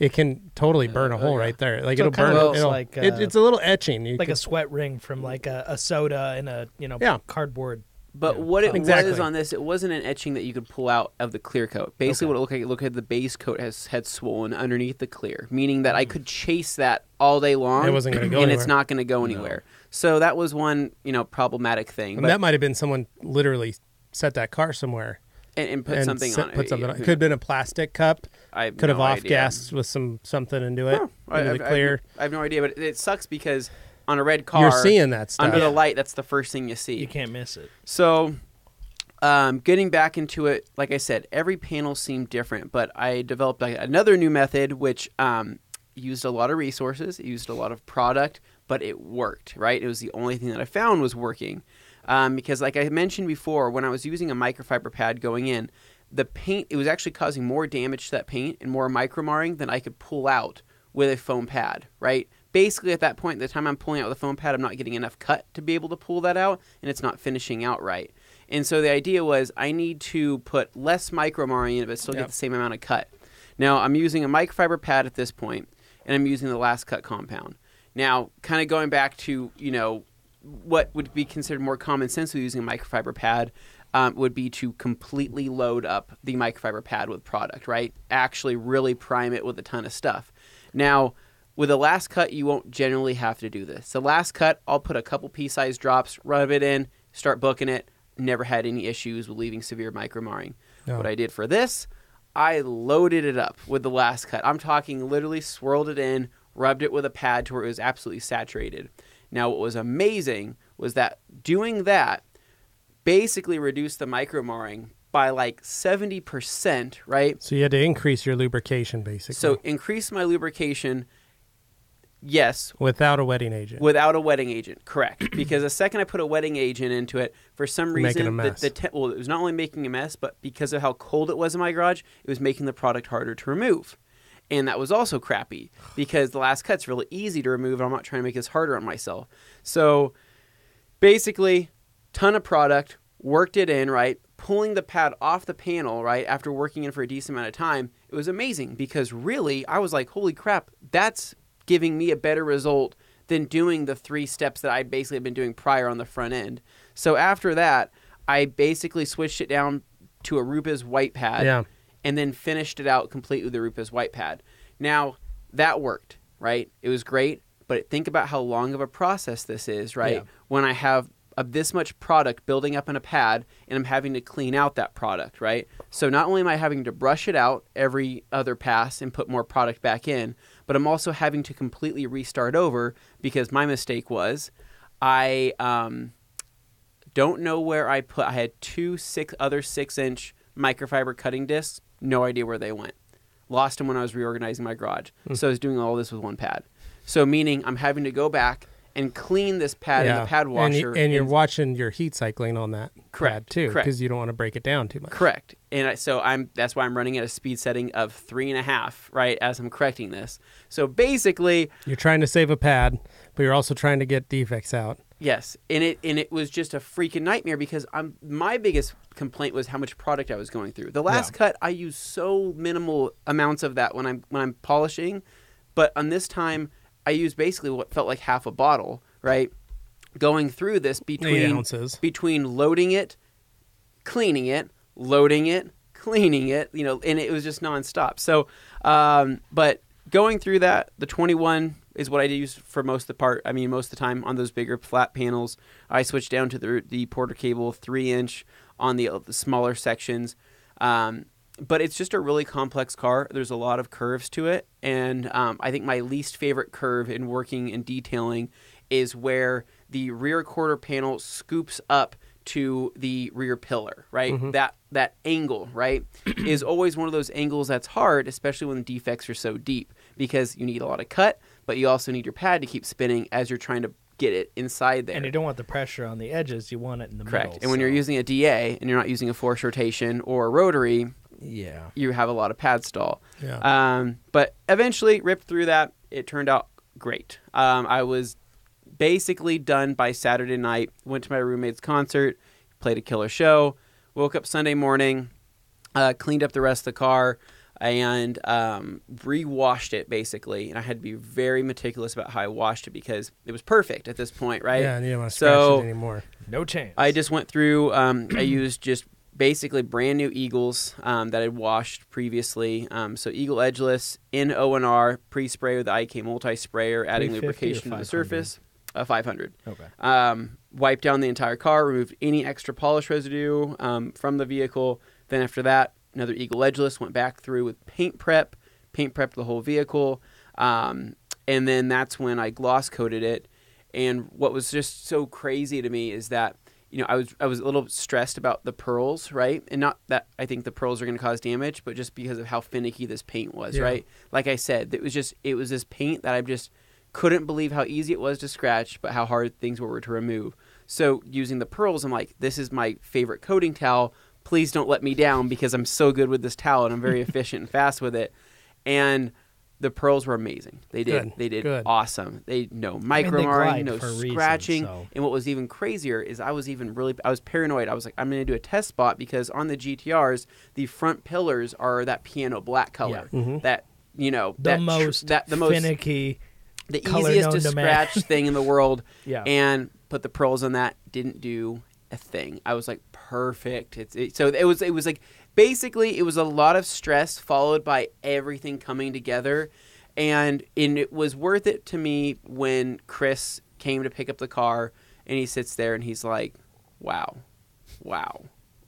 it can totally burn a hole right there. Like, So it'll burn. It's a little etching. Like a sweat ring from like a soda and a cardboard. But what it was on this, it wasn't an etching that you could pull out of the clear coat. Basically, what it looked like the base coat had swollen underneath the clear, meaning that I could chase that all day long. It wasn't going to go and anywhere. it's not going to go anywhere. So that was one, problematic thing. And that might have been someone literally set that car somewhere and put something on it. Put something on it. It could have been a plastic cup. Could have off-gassed with something into it. Into the clear. I have no idea, but it sucks because on a red car, you're seeing that stuff under the light. That's the first thing you see. You can't miss it. So, getting back into it, like I said, every panel seemed different, but I developed another new method which used a lot of resources, it used a lot of product, but it worked. Right, it was the only thing that I found was working. Because, like I mentioned before, when I was using a microfiber pad going in, the paint, it was actually causing more damage to that paint and more micromarring than I could pull out with a foam pad, right? Basically, at that point, the time I'm pulling out with a foam pad, I'm not getting enough cut to be able to pull that out, and it's not finishing out right. And so the idea was I need to put less micromarring in it, but still get the same amount of cut. Now, I'm using a microfiber pad at this point, and I'm using the last cut compound. Now, kind of going back to, what would be considered more common sense with using a microfiber pad would be to completely load up the microfiber pad with product, right? Actually really prime it with a ton of stuff. Now, with the last cut, you won't generally have to do this. The last cut, I'll put a couple pea-sized drops, rub it in, start booking it. Never had any issues with leaving severe micromarring. No. What I did for this, I loaded it up with the last cut. I'm talking literally swirled it in, rubbed it with a pad to where it was absolutely saturated. Now, what was amazing was that doing that basically reduced the micromarring by like 70%, right? So you had to increase your lubrication, basically. So increase my lubrication, yes. Without a wetting agent. Without a wetting agent, correct. Because the second I put a wetting agent into it, for some reason, making a mess. It was not only making a mess, but because of how cold it was in my garage, it was making the product harder to remove. And that was also crappy because the last cut's really easy to remove, and I'm not trying to make this harder on myself. So basically, ton of product, worked it in, right? Pulling the pad off the panel, right, after working in for a decent amount of time, it was amazing because really, I was like, holy crap, that's giving me a better result than doing the 3 steps that I basically had been doing prior on the front end. So after that, I basically switched it down to a Rupes white pad and then finished it out completely with the Rupes white pad. Now, that worked, right? It was great, but think about how long of a process this is, right? Yeah. When I have of this much product building up in a pad, and I'm having to clean out that product, right? So not only am I having to brush it out every other pass and put more product back in, but I'm also having to completely restart over because my mistake was I don't know where I had two other 6-inch microfiber cutting discs. No idea where they went. Lost them when I was reorganizing my garage. So I was doing all this with one pad. So meaning I'm having to go back and clean this pad in the pad washer. And you're watching your heat cycling on that Correct. pad too, Correct. because you don't want to break it down too much. Correct. And that's why I'm running at a speed setting of 3.5, right, as I'm correcting this. So basically, you're trying to save a pad, but you're also trying to get defects out. yes, and it was just a freaking nightmare because my biggest complaint was how much product I was going through. The last cut, I use so minimal amounts of that when I'm polishing, but on this time, I used basically what felt like half a bottle, right? Going through this 8 ounces. between loading it, cleaning it, loading it, cleaning it, and it was just nonstop. So, but going through that, the 21 is what I use for most of the time on those bigger flat panels. I switched down to the Porter Cable 3-inch on the smaller sections. But it's just a really complex car. There's a lot of curves to it. And I think my least favorite curve in working and detailing is where the rear quarter panel scoops up to the rear pillar, right? Mm-hmm. That angle, right, is always one of those angles that's hard, especially when the defects are so deep, because you need a lot of cut, but you also need your pad to keep spinning as you're trying to get it inside there. And you don't want the pressure on the edges. You want it in the Correct. middle. And when you're using a DA and you're not using a forced rotation or a rotary, you have a lot of pad stall. Yeah. But eventually ripped through that. It turned out great. I was basically done by Saturday night. Went to my roommate's concert, played a killer show, woke up Sunday morning, cleaned up the rest of the car, and re-washed it basically. And I had to be very meticulous about how I washed it because it was perfect at this point, right? Yeah, and you don't want to scratch it anymore. No chance. I just went through, I used just basically brand new Eagles that I'd washed previously. So Eagle Edgeless in O&R, pre-spray with the IK multi-sprayer, adding lubrication to the surface. 500. Okay. Wiped down the entire car, removed any extra polish residue from the vehicle. Then after that, another Eagle Edgeless, went back through with paint prepped the whole vehicle. And then that's when I gloss coated it. And what was just so crazy to me is that, I was a little stressed about the pearls, right? And not that I think the pearls are going to cause damage, but just because of how finicky this paint was, right? Like I said, it was this paint that I just couldn't believe how easy it was to scratch, but how hard things were to remove. So using the pearls, I'm like, this is my favorite coating towel. Please don't let me down because I'm so good with this towel and I'm very efficient and fast with it. And the pearls were amazing. They did awesome. No micro marring, no scratching. Reason, so. And what was even crazier is I was paranoid. I was like, I'm going to do a test spot because on the GT-Rrs, the front pillars are that piano black color. Yeah. Mm-hmm. The most finicky, the easiest to scratch thing in the world. Yeah. And put the pearls on that, didn't do a thing. I was like, perfect. So it was like, basically, it was a lot of stress followed by everything coming together. And it was worth it to me when Chris came to pick up the car and he sits there and he's like, wow.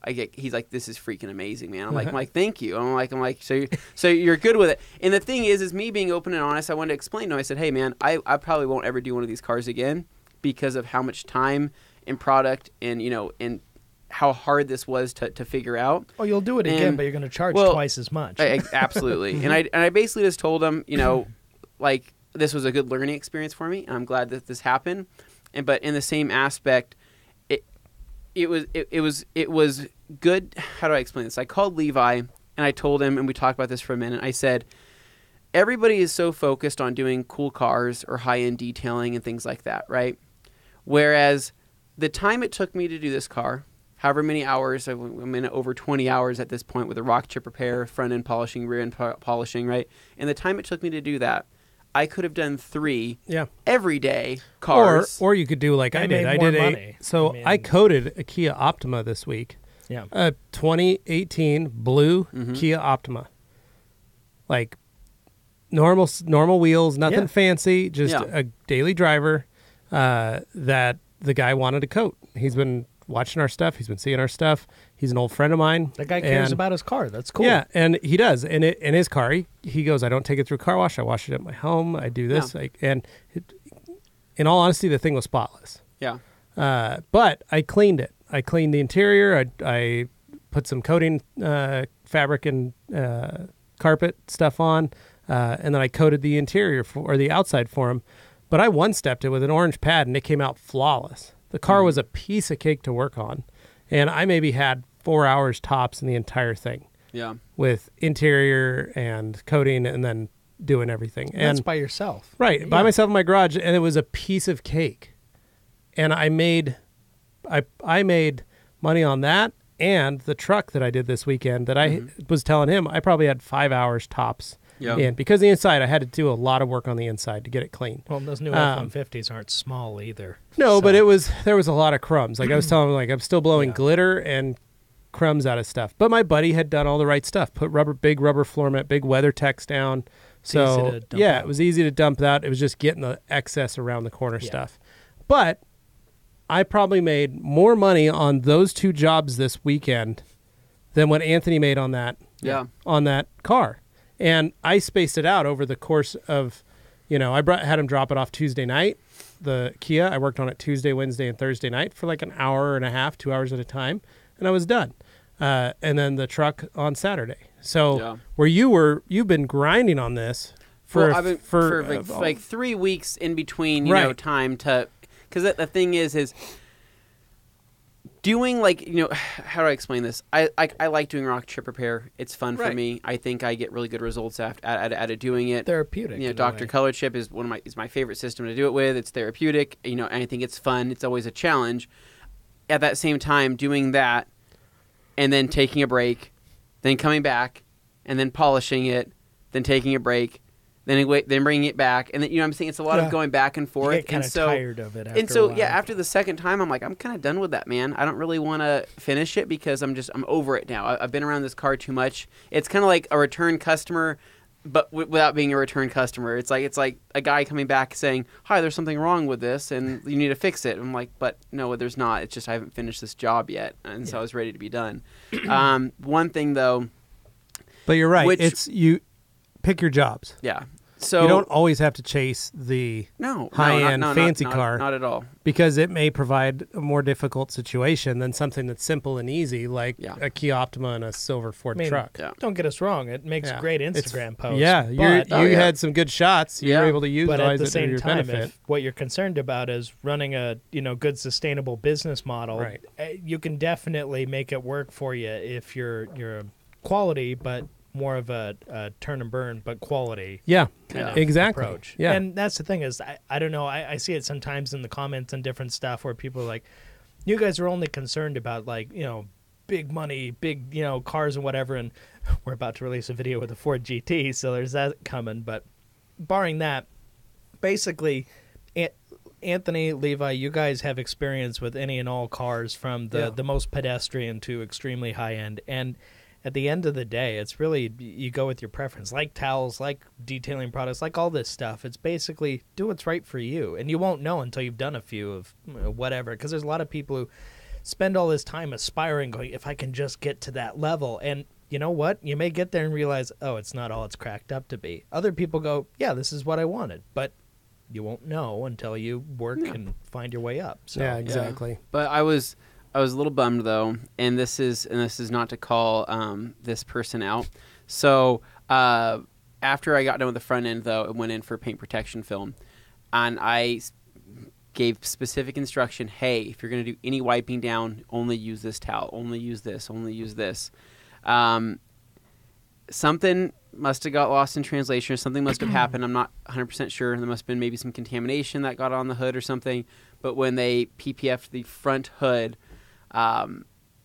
He's like, this is freaking amazing, man. I'm like, thank you. I'm like, so you're good with it. And the thing is me being open and honest, I wanted to explain to him. I said, hey, man, I probably won't ever do one of these cars again because of how much time and product and, and how hard this was to figure out. Oh, you'll do it again, but you're going to charge twice as much. Absolutely. And I basically just told him, like this was a good learning experience for me, and I'm glad that this happened. But in the same aspect, it was good. How do I explain this? I called Levi and I told him, and we talked about this for a minute. I said, everybody is so focused on doing cool cars or high-end detailing and things like that, right? Whereas the time it took me to do this car, however many hours, I'm in over 20 hours at this point with a rock chip repair, front end polishing, rear end polishing, right? And the time it took me to do that, I could have done 3 everyday cars. Or you could do like I did. I coated a Kia Optima this week. Yeah. A 2018 blue Kia Optima. Like normal wheels, nothing fancy, just a daily driver that the guy wanted a coat. He's been watching our stuff. He's been seeing our stuff. He's an old friend of mine. That guy cares about his car. That's cool. Yeah, and he does. And in his car, he goes, I don't take it through car wash. I wash it at my home. I do this. In all honesty, the thing was spotless. Yeah. But I cleaned it. I cleaned the interior. I put some coating fabric and carpet stuff on, and then I coated the interior or the outside for him. But I one-stepped it with an orange pad, and it came out flawless. The car was a piece of cake to work on, and I maybe had 4 hours tops in the entire thing. Yeah. With interior and coating, and then doing everything. And that's by yourself. Right, by myself in my garage, and it was a piece of cake. And I made money on that, and the truck that I did this weekend that I was telling him I probably had 5 hours tops. Yeah. And because the inside, I had to do a lot of work on the inside to get it clean. Well, those new F-150s aren't small either. No, but there was a lot of crumbs. Like I was telling him, like I'm still blowing glitter and crumbs out of stuff. But my buddy had done all the right stuff. Put big rubber floor mat, big weather techs down. So it was easy to dump that. It was just getting the excess around the corner stuff. But I probably made more money on those two jobs this weekend than what Anthony made on that car. And I spaced it out over the course of, I had him drop it off Tuesday night, the Kia. I worked on it Tuesday, Wednesday, and Thursday night for like an hour and a half, 2 hours at a time, and I was done. And then the truck on Saturday. So where you've been grinding on this for like 3 weeks in between, time to, because the thing is doing how do I explain this? I like doing rock chip repair. It's fun for me. I think I get really good results at doing it. Therapeutic. Dr. Color Chip is my favorite system to do it with. It's therapeutic. And I think it's fun. It's always a challenge. At that same time, doing that, and then taking a break, then coming back, and then polishing it, then taking a break, then bringing it back, and then I'm saying it's a lot of going back and forth. You get kind of tired of it. After the second time, I'm like, I'm kind of done with that, man. I don't really want to finish it because I'm over it now. I've been around this car too much. It's kind of like a return customer, but without being a return customer. It's like a guy coming back saying, "Hi, there's something wrong with this, and you need to fix it." I'm like, "But no, there's not. It's just I haven't finished this job yet, and so I was ready to be done." One thing though, but you're right. It's you pick your jobs. Yeah. So you don't always have to chase the high-end fancy car. Not at all. Because it may provide a more difficult situation than something that's simple and easy, like a Kia Optima and a silver Ford truck. Yeah. Don't get us wrong. It makes great Instagram posts. Yeah, you had some good shots. You were able to utilize but at the it same to your time, benefit. if what you're concerned about is running a good sustainable business model, you can definitely make it work for you if you're quality, but more of a turn and burn, but quality. Exactly. Approach. Yeah. And that's the thing is, I don't know. I see it sometimes in the comments and different stuff where people are like, you guys are only concerned about big money, big, cars and whatever. And we're about to release a video with a Ford GT. So there's that coming. But barring that, basically, Anthony, Levi, you guys have experience with any and all cars from the most pedestrian to extremely high end. And at the end of the day, it's really, you go with your preference, like towels, like detailing products, like all this stuff. It's basically do what's right for you. And you won't know until you've done a few of whatever, because there's a lot of people who spend all this time aspiring, going, if I can just get to that level. And you know what? You may get there and realize, oh, it's not all it's cracked up to be. Other people go, yeah, this is what I wanted. But you won't know until you work and find your way up. So, yeah, exactly. Yeah. But I was a little bummed though, and this is not to call this person out. So after I got done with the front end though, it went in for paint protection film, and I gave specific instruction. Hey, if you're going to do any wiping down, only use this towel. Only use this. Only use this. Something must have got lost in translation. Something must have happened. I'm not 100% sure. There must have been maybe some contamination that got on the hood or something. But when they PPF'd the front hood,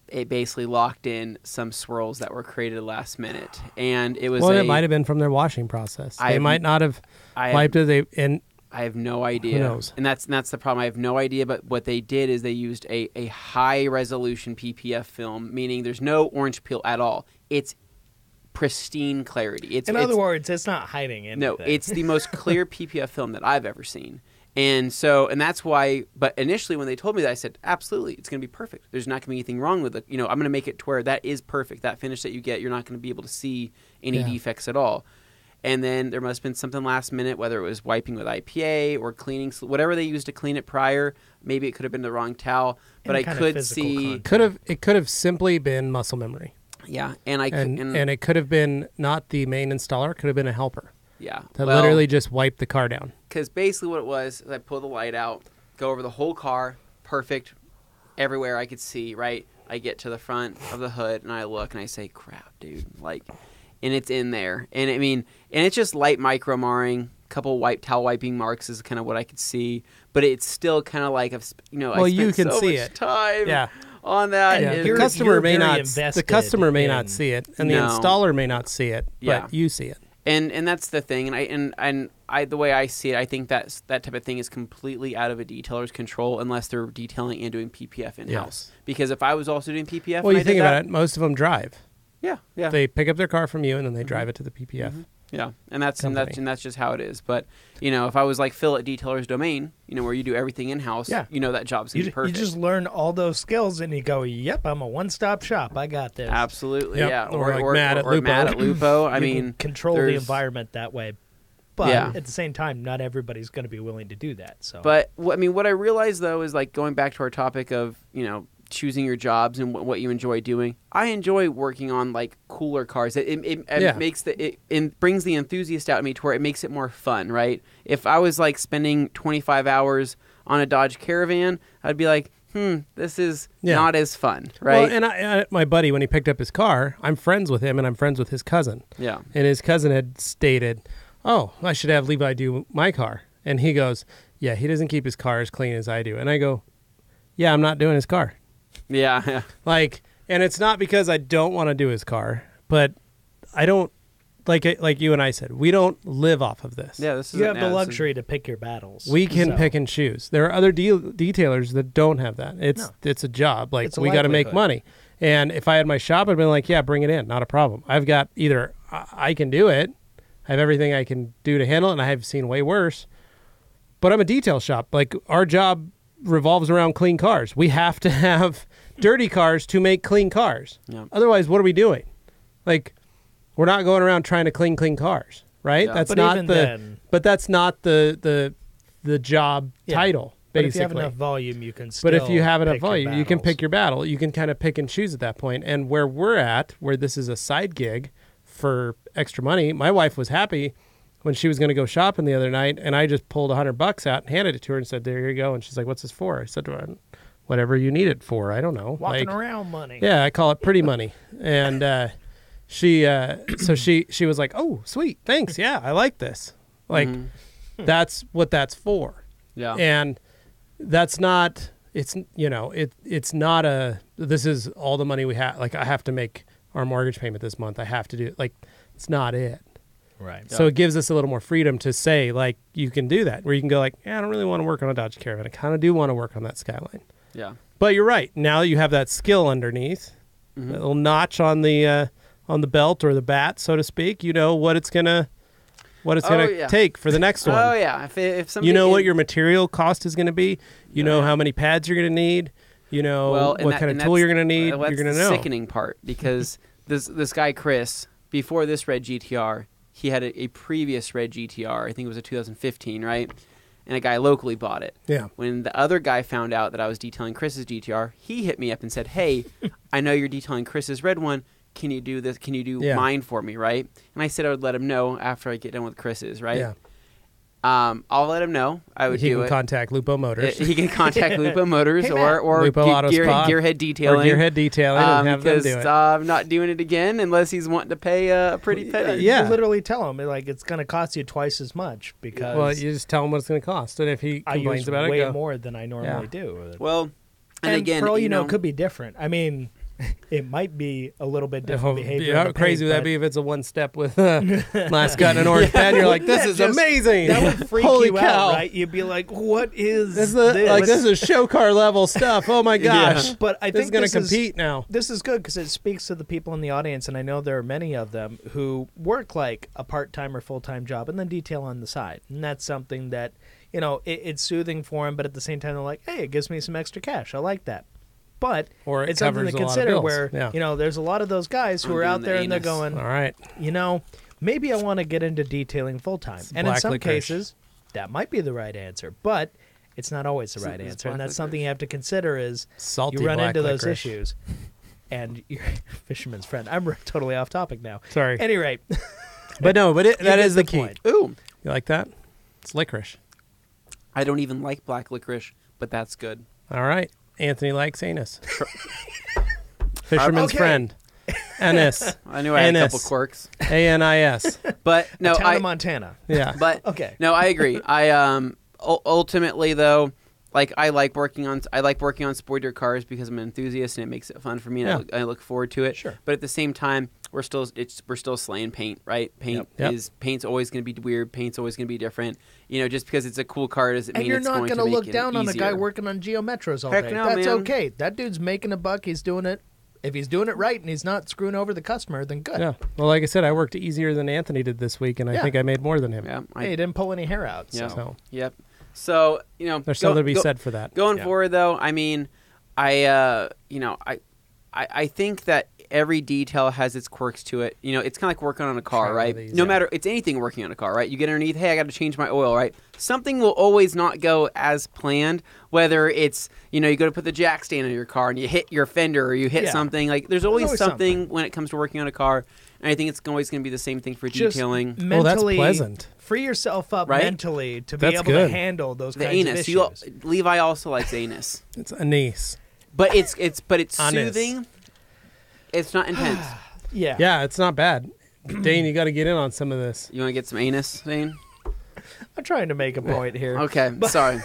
it basically locked in some swirls that were created last minute, and it was. Well, it might have been from their washing process. They might not have wiped it. I have no idea. Who knows? And that's the problem. I have no idea. But what they did is they used a high resolution PPF film, meaning there's no orange peel at all. It's pristine clarity. In other words, it's not hiding anything. No, it's the most clear PPF film that I've ever seen. And that's why, but initially when they told me that, I said, absolutely, it's going to be perfect. There's not going to be anything wrong with it. I'm going to make it to where that is perfect. That finish that you get, you're not going to be able to see any defects at all. And then there must have been something last minute, whether it was wiping with IPA or cleaning, whatever they used to clean it prior. Maybe it could have been the wrong towel, but I could see. It could have simply been muscle memory. Yeah, and it could have been not the main installer. It could have been a helper. Yeah, that literally just wiped the car down. Because basically what it was is I pull the light out, go over the whole car, perfect, everywhere I could see. Right, I get to the front of the hood and I look and I say, "Crap, dude!" And it's in there, and it's just light micro marring. Couple towel wiping marks is kind of what I could see, but it's still kind of like I spent you can so see much it. time on that. Yeah. You're The customer may very not. invested The customer may in- not see it, and the installer may not see it, but you see it. And that's the thing, and I the way I see it, I think that type of thing is completely out of a detailer's control unless they're detailing and doing PPF in house. Yes. Because if I was also doing PPF, Well, you think about it, most of them drive. Yeah. They pick up their car from you and then they drive it to the PPF. Mm-hmm. Yeah, and that's just how it is. But if I was like Phil at Detailer's Domain, where you do everything in house, that job's gonna be perfect. You just learn all those skills and you go, "Yep, I'm a one-stop shop. I got this." Absolutely, Yep. yeah. Or Matt at Lupo. Matt at Lupo. I You mean, can control the environment that way, but at the same time, not everybody's going to be willing to do that. So, but what I realized though is like going back to our topic of choosing your jobs and what you enjoy doing. I enjoy working on like cooler cars. It makes it brings the enthusiast out of me to where it makes it more fun, right? If I was like spending 25 hours on a Dodge Caravan, I'd be like, this is not as fun, right? Well, and my buddy, when he picked up his car, I'm friends with him and I'm friends with his cousin. Yeah. And his cousin had stated, "Oh, I should have Levi do my car." And he goes, "Yeah, he doesn't keep his car as clean as I do." And I go, "Yeah, I'm not doing his car." Yeah. And it's not because I don't want to do his car, but I don't like you and I said, we don't live off of this. Yeah, you have the luxury to pick your battles. We can pick and choose. There are other detailers that don't have that. It's a job. Like we got to make money. And if I had my shop, I'd been like, yeah, bring it in, not a problem. I've got either I can do it, I have everything I can do to handle it, and I have seen way worse. But I'm a detail shop. Like our job revolves around clean cars. We have to have dirty cars to make clean cars. Yeah. Otherwise, what are we doing? Like, we're not going around trying to clean cars, right? Yeah. That's But not even then- But that's not the job title. But Basically, if you have enough volume, you can still but if you have enough pick your volume, you can battles. pick your battle. You can kind of pick and choose at that point. And where we're at, where this is a side gig for extra money, my wife was happy when she was going to go shopping the other night, and I just pulled $100 out and handed it to her and said, "There you go." And she's like, "What's this for?" I said to her, "Whatever you need it for. I don't know." Walking around money. Yeah, I call it pretty money. And she was like, "Oh, sweet, thanks. Yeah, I like this." Like, that's what that's for. Yeah. And that's not. It's it's not a. This is all the money we have. Like, I have to make our mortgage payment this month. I have to do like. It's not it. Right. So it gives us a little more freedom to say, like, you can do that, where you can go like, yeah, I don't really want to work on a Dodge Caravan. I kind of do want to work on that Skyline. Yeah. But you're right. Now you have that skill underneath, that little notch on the belt or the bat, so to speak. You know what it's gonna take for the next one. Oh yeah. If somebody You know what your material cost is going to be. You know how many pads you're going to need. You know what kind of tool you're going to need. Well, you're going to that's know. the sickening part, because this guy Chris, before this red GTR, he had a previous red GTR. I think it was a 2015, right? And a guy locally bought it. Yeah. When the other guy found out that I was detailing Chris's GTR, he hit me up and said, "Hey, I know you're detailing Chris's red one. Can you do this? Can you do mine for me, right?" And I said I would let him know after I get done with Chris's, right? Yeah. I'll let him know. I would He do can it. contact Lupo Motors. He can contact Lupo Motors Hey, Matt. or Lupo Auto Spa. Gearhead Detailing. Or Gearhead Detailing and have them do because it. I'm not doing it again unless he's wanting to pay a pretty penny. Yeah. You literally tell him like it's going to cost you twice as much because Well, you just tell him what it's going to cost, and if he I complains use about way it, go. more than I normally do. Well, and again, for all you know, it could be different. I mean, it might be a little bit different behavior. How in the crazy paint, would that but be if it's a one step with last cut and an orange pad? You're like, this is amazing. That would freak Holy you cow. out, right? You'd be like, "What is This this?" this is show car level stuff. Oh my gosh! But I This is think going to compete now. This is good because it speaks to the people in the audience, and I know there are many of them who work like a part-time or full-time job and then detail on the side. And that's something that, it's soothing for them, but at the same time they're like, hey, it gives me some extra cash. I like that. But Or it it's something to covers a lot of consider bills. where Yeah. there's a lot of those guys who I'm are out doing there the and they're anus. going, All right. maybe I want to get into detailing full time. And in black some licorice. cases, that might be the right answer, but it's not always the right It's answer. And black that's something you have to consider is Salty you run black into those licorice. issues. And you're a fisherman's friend. I'm totally off topic now. Sorry. Any rate, But no, that get is the the key. point. Ooh, You like that? It's licorice. I don't even like black licorice, but that's good. All right. Anthony likes anus. Fisherman's Okay. friend. Anis. I knew I had a couple Anus. quirks, A-N-I-S. but no, town of Montana. Yeah. but Okay. no, I agree. Ultimately though, like I like working on sportier cars because I'm an enthusiast and it makes it fun for me. And Yeah. I look forward to it. Sure. But at the same time, we're still slaying paint, right? Paint's always going to be weird. Paint's always going to be different. Just because it's a cool car doesn't And mean you're it's not going to gonna make look it down on a guy easier. working on geometros all Heck day. no, That's man. okay. That dude's making a buck. He's doing it. If he's doing it right and he's not screwing over the customer, then good. Yeah. Well, like I said, I worked easier than Anthony did this week, and I Yeah. think I made more than him. Yeah. Hey, he didn't pull any hair out. Yeah. So. So So there's something to be said for that. Going Yeah. forward, though, I mean, I think that every detail has its quirks to it. It's kind of like working on a car, Try right? these, No yeah. matter, it's anything working on a car, right? You get underneath, hey, I got to change my oil, right? Something will always not go as planned, whether it's, you go to put the jack stand on your car and you hit your fender or you hit Yeah. something. Like, there's always always something something. when it comes to working on a car. And I think it's always going to be the same thing for Just detailing. Oh, that's mentally pleasant. free yourself up Right? mentally to be That's able good. to handle those The kinds anus. of issues. Levi also likes anus. It's anise. But it's Anus. soothing. It's not intense. Yeah. Yeah, it's not bad. Dane, you got to get in on some of this. You want to get some anus, Dane? I'm trying to make a point here. Okay, sorry.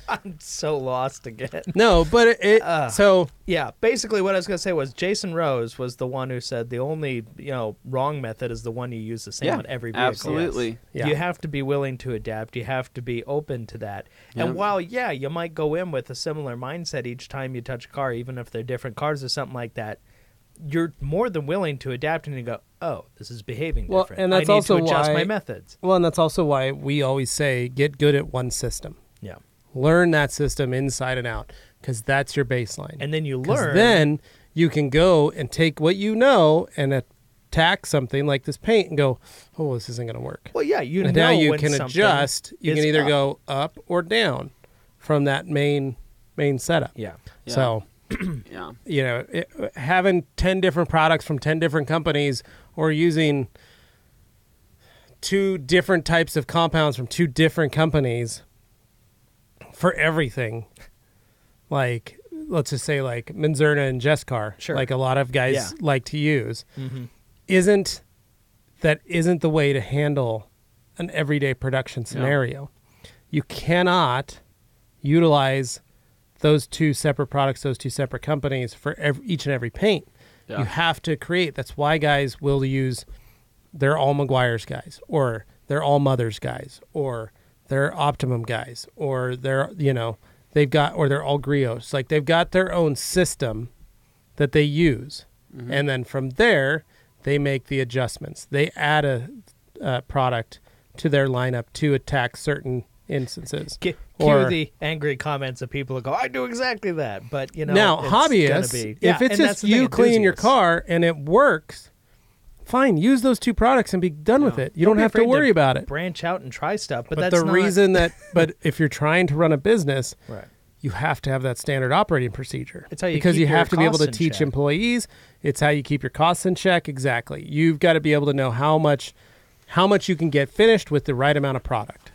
I'm so lost again. No, but so Yeah, basically what I was going to say was Jason Rose was the one who said the only, wrong method is the one you use the same on every vehicle. absolutely. Yeah. You have to be willing to adapt. You have to be open to that. Yeah. And while, you might go in with a similar mindset each time you touch a car, even if they're different cars or something like that, you're more than willing to adapt and you go, oh, this is behaving Well, different. and that's I need also to adjust why- my methods. and that's also why we always say get good at one system. Yeah. Learn that system inside and out because that's your baseline. And then you 'Cause learn. then you can go and take what you know and attack something like this paint and go, oh, this isn't going to work. well, yeah, you And know now you when can something adjust. You is can either up. go up or down from that main setup. Yeah. Yeah. So, Yeah. having 10 different products from 10 different companies or using 2 different types of compounds from 2 different companies for everything, like let's just say like Manzurna and Jeskar, Sure. like a lot of guys Yeah. like to use, Mm-hmm. isn't the way to handle an everyday production scenario. You cannot utilize those 2 separate products, those 2 separate companies for each and every paint. Yeah. You have to create. That's why guys will use they're all McGuire's guys, or they're all Mother's guys, or they're Optimum guys, or they're they're all Griots. Like they've got their own system that they use, and then from there they make the adjustments. They add a product to their lineup to attack certain instances. Cue Or- the angry comments of people who go, I do exactly that. But, now, it's gonna hobbyists, be, if it's and that's just the thing, you cleaning your enthusiasts. car and it works, fine, use those 2 products and be done with it. You don't be have to afraid worry about it. Branch out and try stuff. But, But that's the not, reason but if you're trying to run a business, Right. you have to have that standard operating procedure. It's how you because keep you your have to be able costs to in teach check. employees. It's how you keep your costs in check. Exactly. You've got to be able to know how much you can get finished with the right amount of product.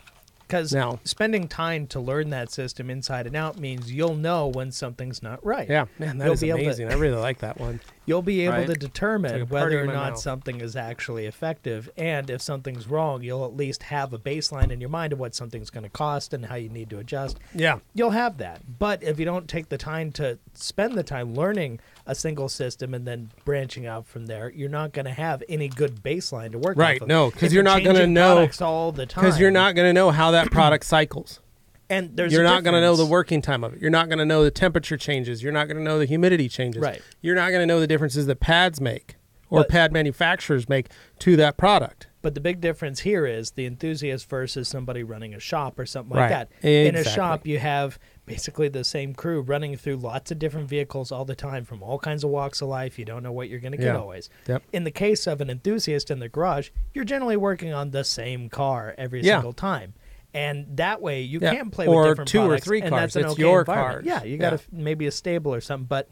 Because Now- spending time to learn that system inside and out means you'll know when something's not right. Yeah, man, that You'll is be able to- amazing. I really like that one. You'll be able Right. to determine It's like a party whether or in my not mouth. something is actually effective. And if something's wrong, you'll at least have a baseline in your mind of what something's going to cost and how you need to adjust. Yeah. You'll have that. But if you don't take the time to spend the time learning a single system and then branching out from there, you're not going to have any good baseline to work Right, off of. no, 'cause If you're not gonna changing know- products all the time. Because you're not going to know how that product cycles. And there's You're a not going to know the difference. working time of it. You're not going to know the temperature changes. You're not going to know the humidity changes. Right. You're not going to know the differences that pads make or But- pad manufacturers make to that product. But the big difference here is the enthusiast versus somebody running a shop or something like Right. that. In a Exactly. shop, you have basically the same crew running through lots of different vehicles all the time from all kinds of walks of life. You don't know what you're going to get Yeah. always. Yep. In the case of an enthusiast in the garage, you're generally working on the same car every Yeah. single time. And that way, you Yeah. can play Or with different 2 or products, 3 and cars. that's an It's okay your environment. cars. Yeah, you got Yeah. maybe a stable or something, but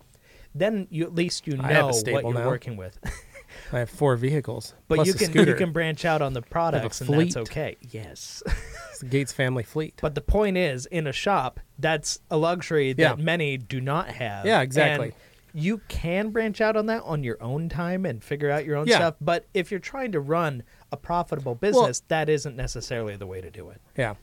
then you at least you I have a know what stable you're now. working with. I have 4 vehicles. But plus you a can scooter. you can branch out on the products, and fleet. that's okay. Yes. It's the Gates family fleet. But the point is, in a shop, that's a luxury that Yeah. many do not have. Yeah, exactly. And you can branch out on that on your own time and figure out your own Yeah. stuff. But if you're trying to run a profitable business, that isn't necessarily the way to do it. Yeah.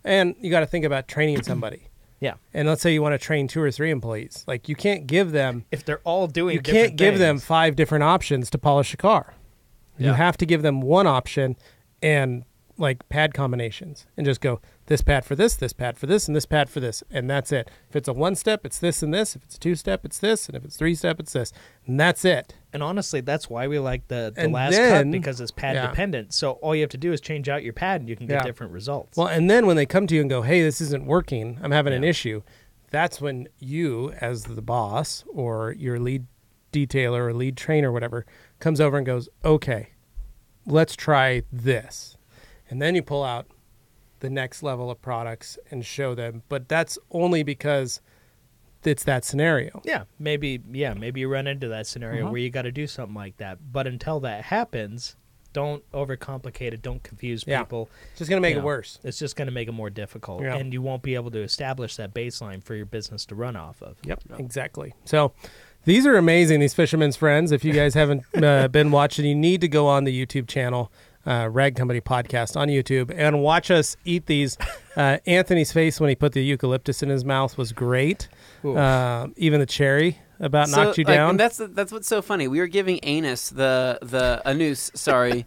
And you got to think about training somebody. Yeah. And let's say you want to train 2 or 3 employees. Like, you can't give them If they're all doing you different can't give them things. 5 different options to polish a car. You Yeah. have to give them one option and like pad combinations and just go this pad for this pad for this, and this pad for this, and that's it. If it's a 1-step, it's this and this. If it's a 2-step, it's this, and if it's 3-step, it's this, and that's it. And honestly, that's why we like the And last then- cut, because it's pad yeah. dependent. So all you have to do is change out your pad and you can get Yeah. different results. Well, and then when they come to you and go, "Hey, this isn't working. I'm having an Yeah. issue," that's when you, as the boss or your lead detailer or lead trainer, or whatever, comes over and goes, "Okay, let's try this," and then you pull out the next level of products and show them. But that's only because it's that scenario. maybe you run into that scenario where you got to do something like that. But until that happens, don't overcomplicate it. Don't confuse Yeah. people. It's just gonna make You it know, worse. It's just going to make it more difficult, Yeah. and you won't be able to establish that baseline for your business to run off of. Yep, exactly. So these are amazing, these Fisherman's Friends. If you guys haven't been watching, you need to go on the YouTube channel, Rag Company Podcast on YouTube, and watch us eat these. Anthony's face when he put the eucalyptus in his mouth was great. Ooh. Even the cherry about knocked you like, down. and that's what's so funny. We were giving Anus anus. Sorry,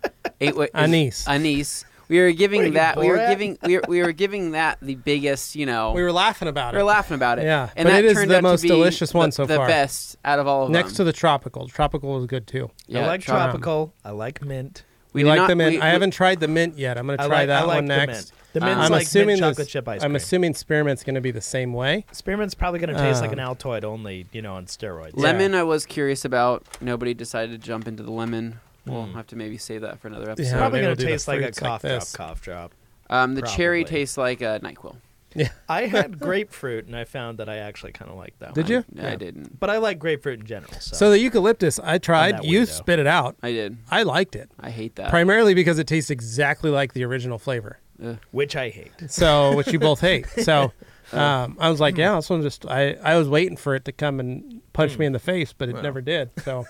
Anise. We were giving What are you, that. We were Borat? giving. We were giving that the biggest. You know, We were laughing about we were it. laughing about it. Yeah, and but that it is turned the out most to be delicious one so the far. best out of all of Next them. to the tropical. Tropical was good too. I like try- tropical. I like mint. We do like not- the mint. we- I haven't tried the mint yet. I'm going to I try like, that I like one the next. mint. The mint's I'm like assuming mint this- chocolate chip ice cream. I'm assuming spearmint's going to be the same way. Spearmint's probably going to taste like an Um, Altoid, only on steroids. Yeah. Lemon, I was curious about. Nobody decided to jump into the lemon. We'll Mm. have to maybe save that for another Yeah, It's episode. probably maybe going we'll to do the taste like a fruits like cough this. drop. The cherry Probably. tastes like a NyQuil. Yeah. I had grapefruit, and I found that I actually kind of like that Did one. you? I didn't. But I like grapefruit in general. So, So the eucalyptus, I tried. that You weirdo. spit it out. I did. I liked it. I hate that. Primarily because it tastes exactly like the original flavor. Ugh. which I hate. So, which you both hate. So, I was like, yeah, this one just, I was waiting for it to come and punch me in the face, but it Well. never did. So,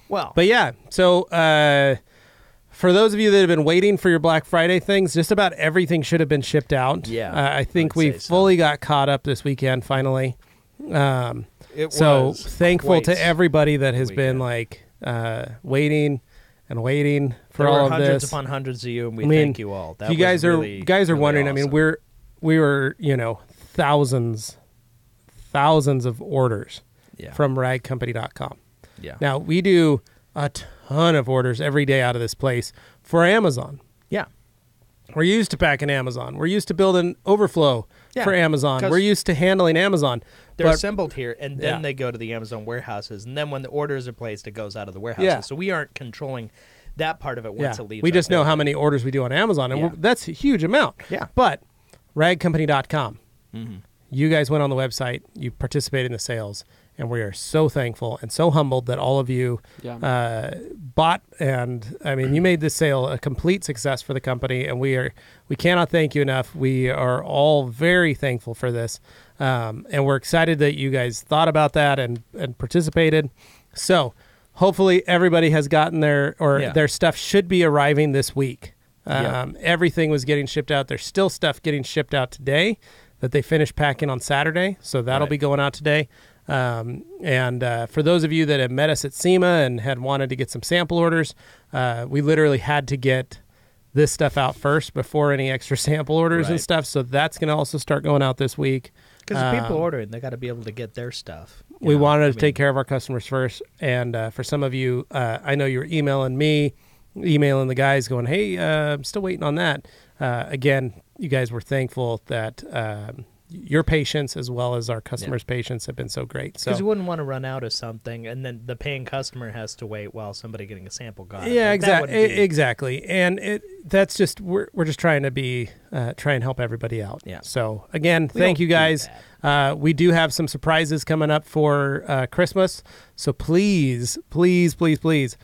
Well, but yeah. So, for those of you that have been waiting for your Black Friday things, just about everything should have been shipped out. Yeah, I think I would we say so. fully got caught up this weekend, finally. it So was thankful quite to everybody that has been weekend. like waiting and waiting for There all were of hundreds this. upon hundreds of you, and we I mean, thank you all. That you was guys really, are really wondering. I mean, awesome. we were thousands of orders yeah. from ragcompany.com. yeah. Now we do a ton of orders every day out of this place for Amazon. Yeah. We're used to packing Amazon. We're used to building overflow Yeah, for Amazon. 'cause We're used to handling Amazon. They're But- assembled here, and then Yeah. they go to the Amazon warehouses, and then when the orders are placed, it goes out of the warehouses. Yeah. So we aren't controlling that part of it once it leaves. We our just know how building. many orders we do on Amazon, and Yeah. that's a huge amount. Yeah. But ragcompany.com, Mm-hmm. you guys went on the website, you participated in the sales, and we are so thankful and so humbled that all of you Yeah. bought. And I mean, you made this sale a complete success for the company, and we cannot thank you enough. We are all very thankful for this, and we're excited that you guys thought about that and participated. So hopefully everybody has gotten their stuff should be arriving this week. Everything was getting shipped out. There's still stuff getting shipped out today that they finished packing on Saturday, so that'll Right. be going out today. And for those of you that have met us at SEMA and had wanted to get some sample orders, we literally had to get this stuff out first before any extra sample orders and Right. stuff. So that's going to also start going out this week. Because people ordering, they got to be able to get their stuff. you We know? wanted I to mean, take care of our customers first. And for some of you, I know you were emailing me emailing the guys going, hey, I'm still waiting on that. Again, you guys were thankful that your patience as well as our customers' patience have been so great. So Because you wouldn't want to run out of something, and then the paying customer has to wait while somebody getting a sample got it. yeah, Like, that wouldn't be- exactly. And that's just we're just trying to be try and help everybody out. Yeah. So again, We thank don't you do guys. We do have some surprises coming up for Christmas. So please, please, please, please,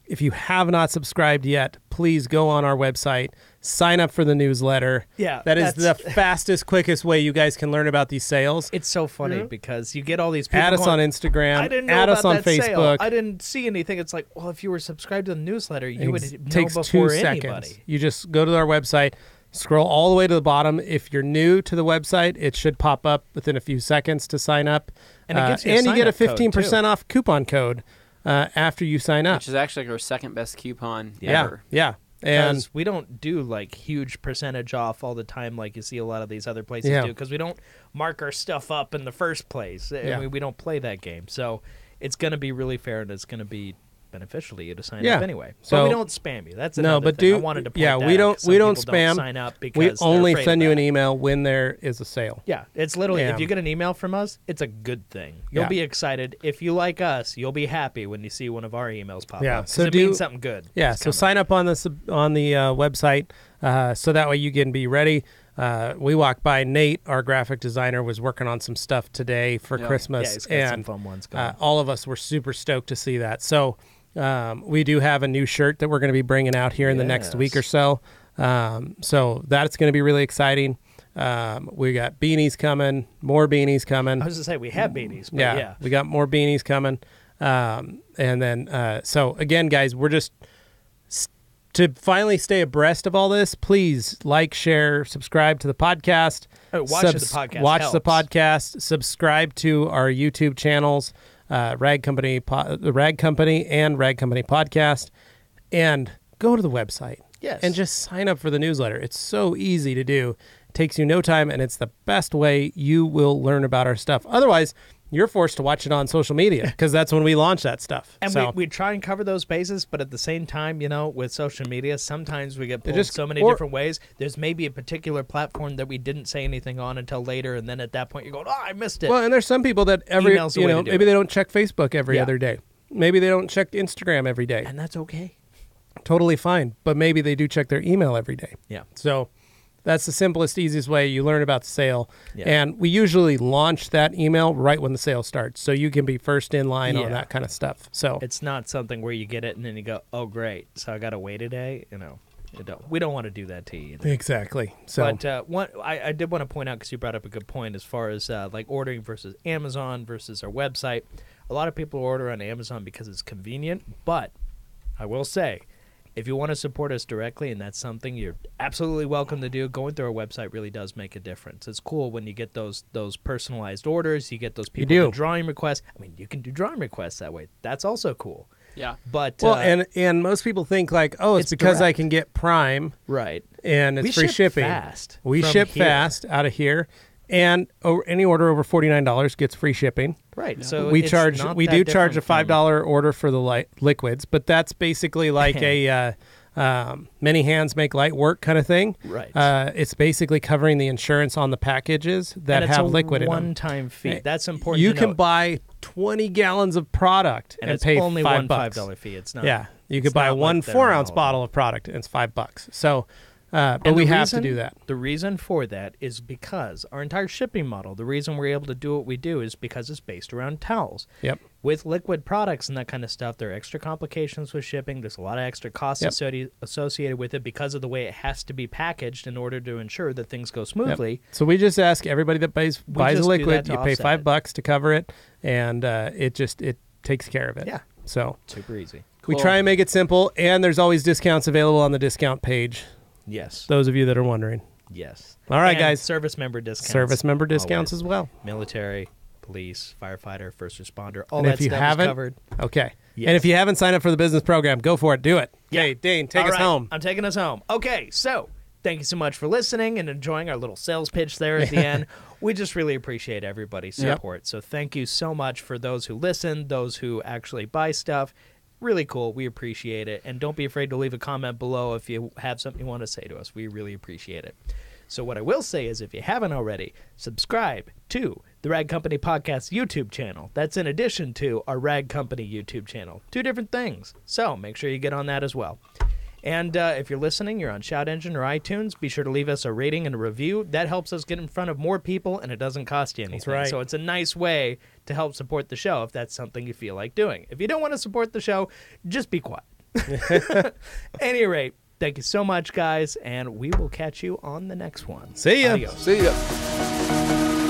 if you have not subscribed yet, please go on our website, sign up for the newsletter. Yeah, That is the that's- fastest, quickest way you guys can learn about these sales. It's so funny because you get all these people Add us going, on Instagram. I didn't know add about us on that Facebook. sale. I didn't see anything. It's like, well, if you were subscribed to the newsletter, you would know takes before 2 anybody. seconds. You just go to our website, scroll all the way to the bottom. If you're new to the website, it should pop up within a few seconds to sign up. And it gets you a and you get a sign-up code, 15% off coupon code after you sign up. Which is actually like our second best coupon Yeah, ever. yeah. And Because we don't do like huge percentage off all the time like you see a lot of these other places Yeah. do, because we don't mark our stuff up in the first place. Yeah. We don't play that game. So it's going to be really fair, and it's going to be beneficial to you to sign Yeah. up anyway. So- but we don't spam you. That's no, another but thing. I do wanted to point yeah, that we out, don't 'cause we some don't people spam. sign up because We they're only afraid of send you an that. email when there is a sale. Yeah, it's literally Yeah. if you get an email from us, it's a good thing. You'll Yeah. be excited. If you like us, you'll be happy when you see one of our emails pop Yeah, up. 'cause so it means something good. Yeah, is so coming. sign up on the website so that way you can be ready. We walked by. Nate, our graphic designer, was working on some stuff today for Yeah. Christmas, Yeah, he's got some and fun ones going. all of us were super stoked to see that. So we do have a new shirt that we're going to be bringing out here in the next Yes. week or so. So that's going to be really exciting. We got beanies coming, more beanies coming. I was to say we have beanies, but yeah. We got more beanies coming. And then, so again, guys, we're just to finally stay abreast of all this. Please like, share, subscribe to the podcast. Watch the podcast. Watch the helps. podcast. Subscribe to our YouTube channels, the Rag Company and Rag Company Podcast, and go to the website. Yes. And just sign up for the newsletter. It's so easy to do. It takes you no time, and it's the best way you will learn about our stuff. Otherwise, you're forced to watch it on social media because that's when we launch that stuff. And So, we try and cover those bases, but at the same time, with social media, sometimes we get pulled just- so many or- different ways. There's maybe a particular platform that we didn't say anything on until later, and then at that point you're going, oh, I missed it. well, and there's some people that Email's the way to do maybe it. they don't check Facebook every Yeah. other day. Maybe they don't check Instagram every day. and that's okay. Totally fine. But maybe they do check their email every day. Yeah. So that's the simplest, easiest way you learn about the sale. Yeah. And we usually launch that email right when the sale starts. So you can be first in line Yeah. on that kind of stuff. So It's not something where you get it and then you go, oh, great, so I got to wait a day. We don't want to do that to you either. exactly. So But I did want to point out, because you brought up a good point as far as like ordering versus Amazon versus our website. A lot of people order on Amazon because it's convenient, but I will say, if you want to support us directly, and that's something you're absolutely welcome to do, going through our website really does make a difference. It's cool when you get those personalized orders, you get those people do. with drawing requests. I mean, you can do drawing requests that way. That's also cool. Yeah. But well, and most people think like, oh, it's it's because I direct. can get Prime right. and it's We free ship shipping. fast We from ship here. fast out of here, and any order over $49 gets free shipping. Right. So we it's charge. not We that do charge a different from- $5 order for the liquids, but that's basically like a many hands make light work kind of thing. Right. It's basically covering the insurance on the packages that and it's have a liquid in them. one-time fee. That's important. You to can note. buy 20 gallons of product and and it's pay only $5. one $5 fee. It's not. Yeah, you could it's buy not one like they're 4-ounce all- bottle of product and it's $5. So, but And we the have to reason- do that. The reason for that is because our entire shipping model, the reason we're able to do what we do is because it's based around towels. Yep. With liquid products and that kind of stuff, there are extra complications with shipping. There's a lot of extra costs Yep. associated with it because of the way it has to be packaged in order to ensure that things go Yep. smoothly. So we just ask everybody that buys We a just do liquid, that to you pay offset it. $5 to cover it, and it takes care of it. Yeah. So Super easy. we Cool. try and make it simple, and there's always discounts available on the discount page. Yes. Those of you that are wondering, Yes. All right, And guys. Service member discounts. service member discounts always. as well. Military, police, firefighter, first responder, all And that if you stuff haven't- is covered. Okay. Yes. And if you haven't signed up for the business program, go for it. Do it. Yeah. Hey, Dane, take All us right, home. I'm taking us home. Okay, so thank you so much for listening and enjoying our little sales pitch there at the end. We just really appreciate everybody's Yep. support. So thank you so much for those who listen, those who actually buy stuff. really cool. We appreciate it. And don't be afraid to leave a comment below if you have something you want to say to us. We really appreciate it. So what I will say is, if you haven't already, subscribe to the Rag Company Podcast YouTube channel. That's in addition to our Rag Company YouTube channel. 2 different things. So make sure you get on that as well. And if you're listening, you're on Shout Engine or iTunes, be sure to leave us a rating and a review. That helps us get in front of more people, and it doesn't cost you anything. That's right. So it's a nice way to help support the show if that's something you feel like doing. If you don't want to support the show, just be quiet. At any rate, thank you so much, guys, and we will catch you on the next one. See ya. Adios. See ya.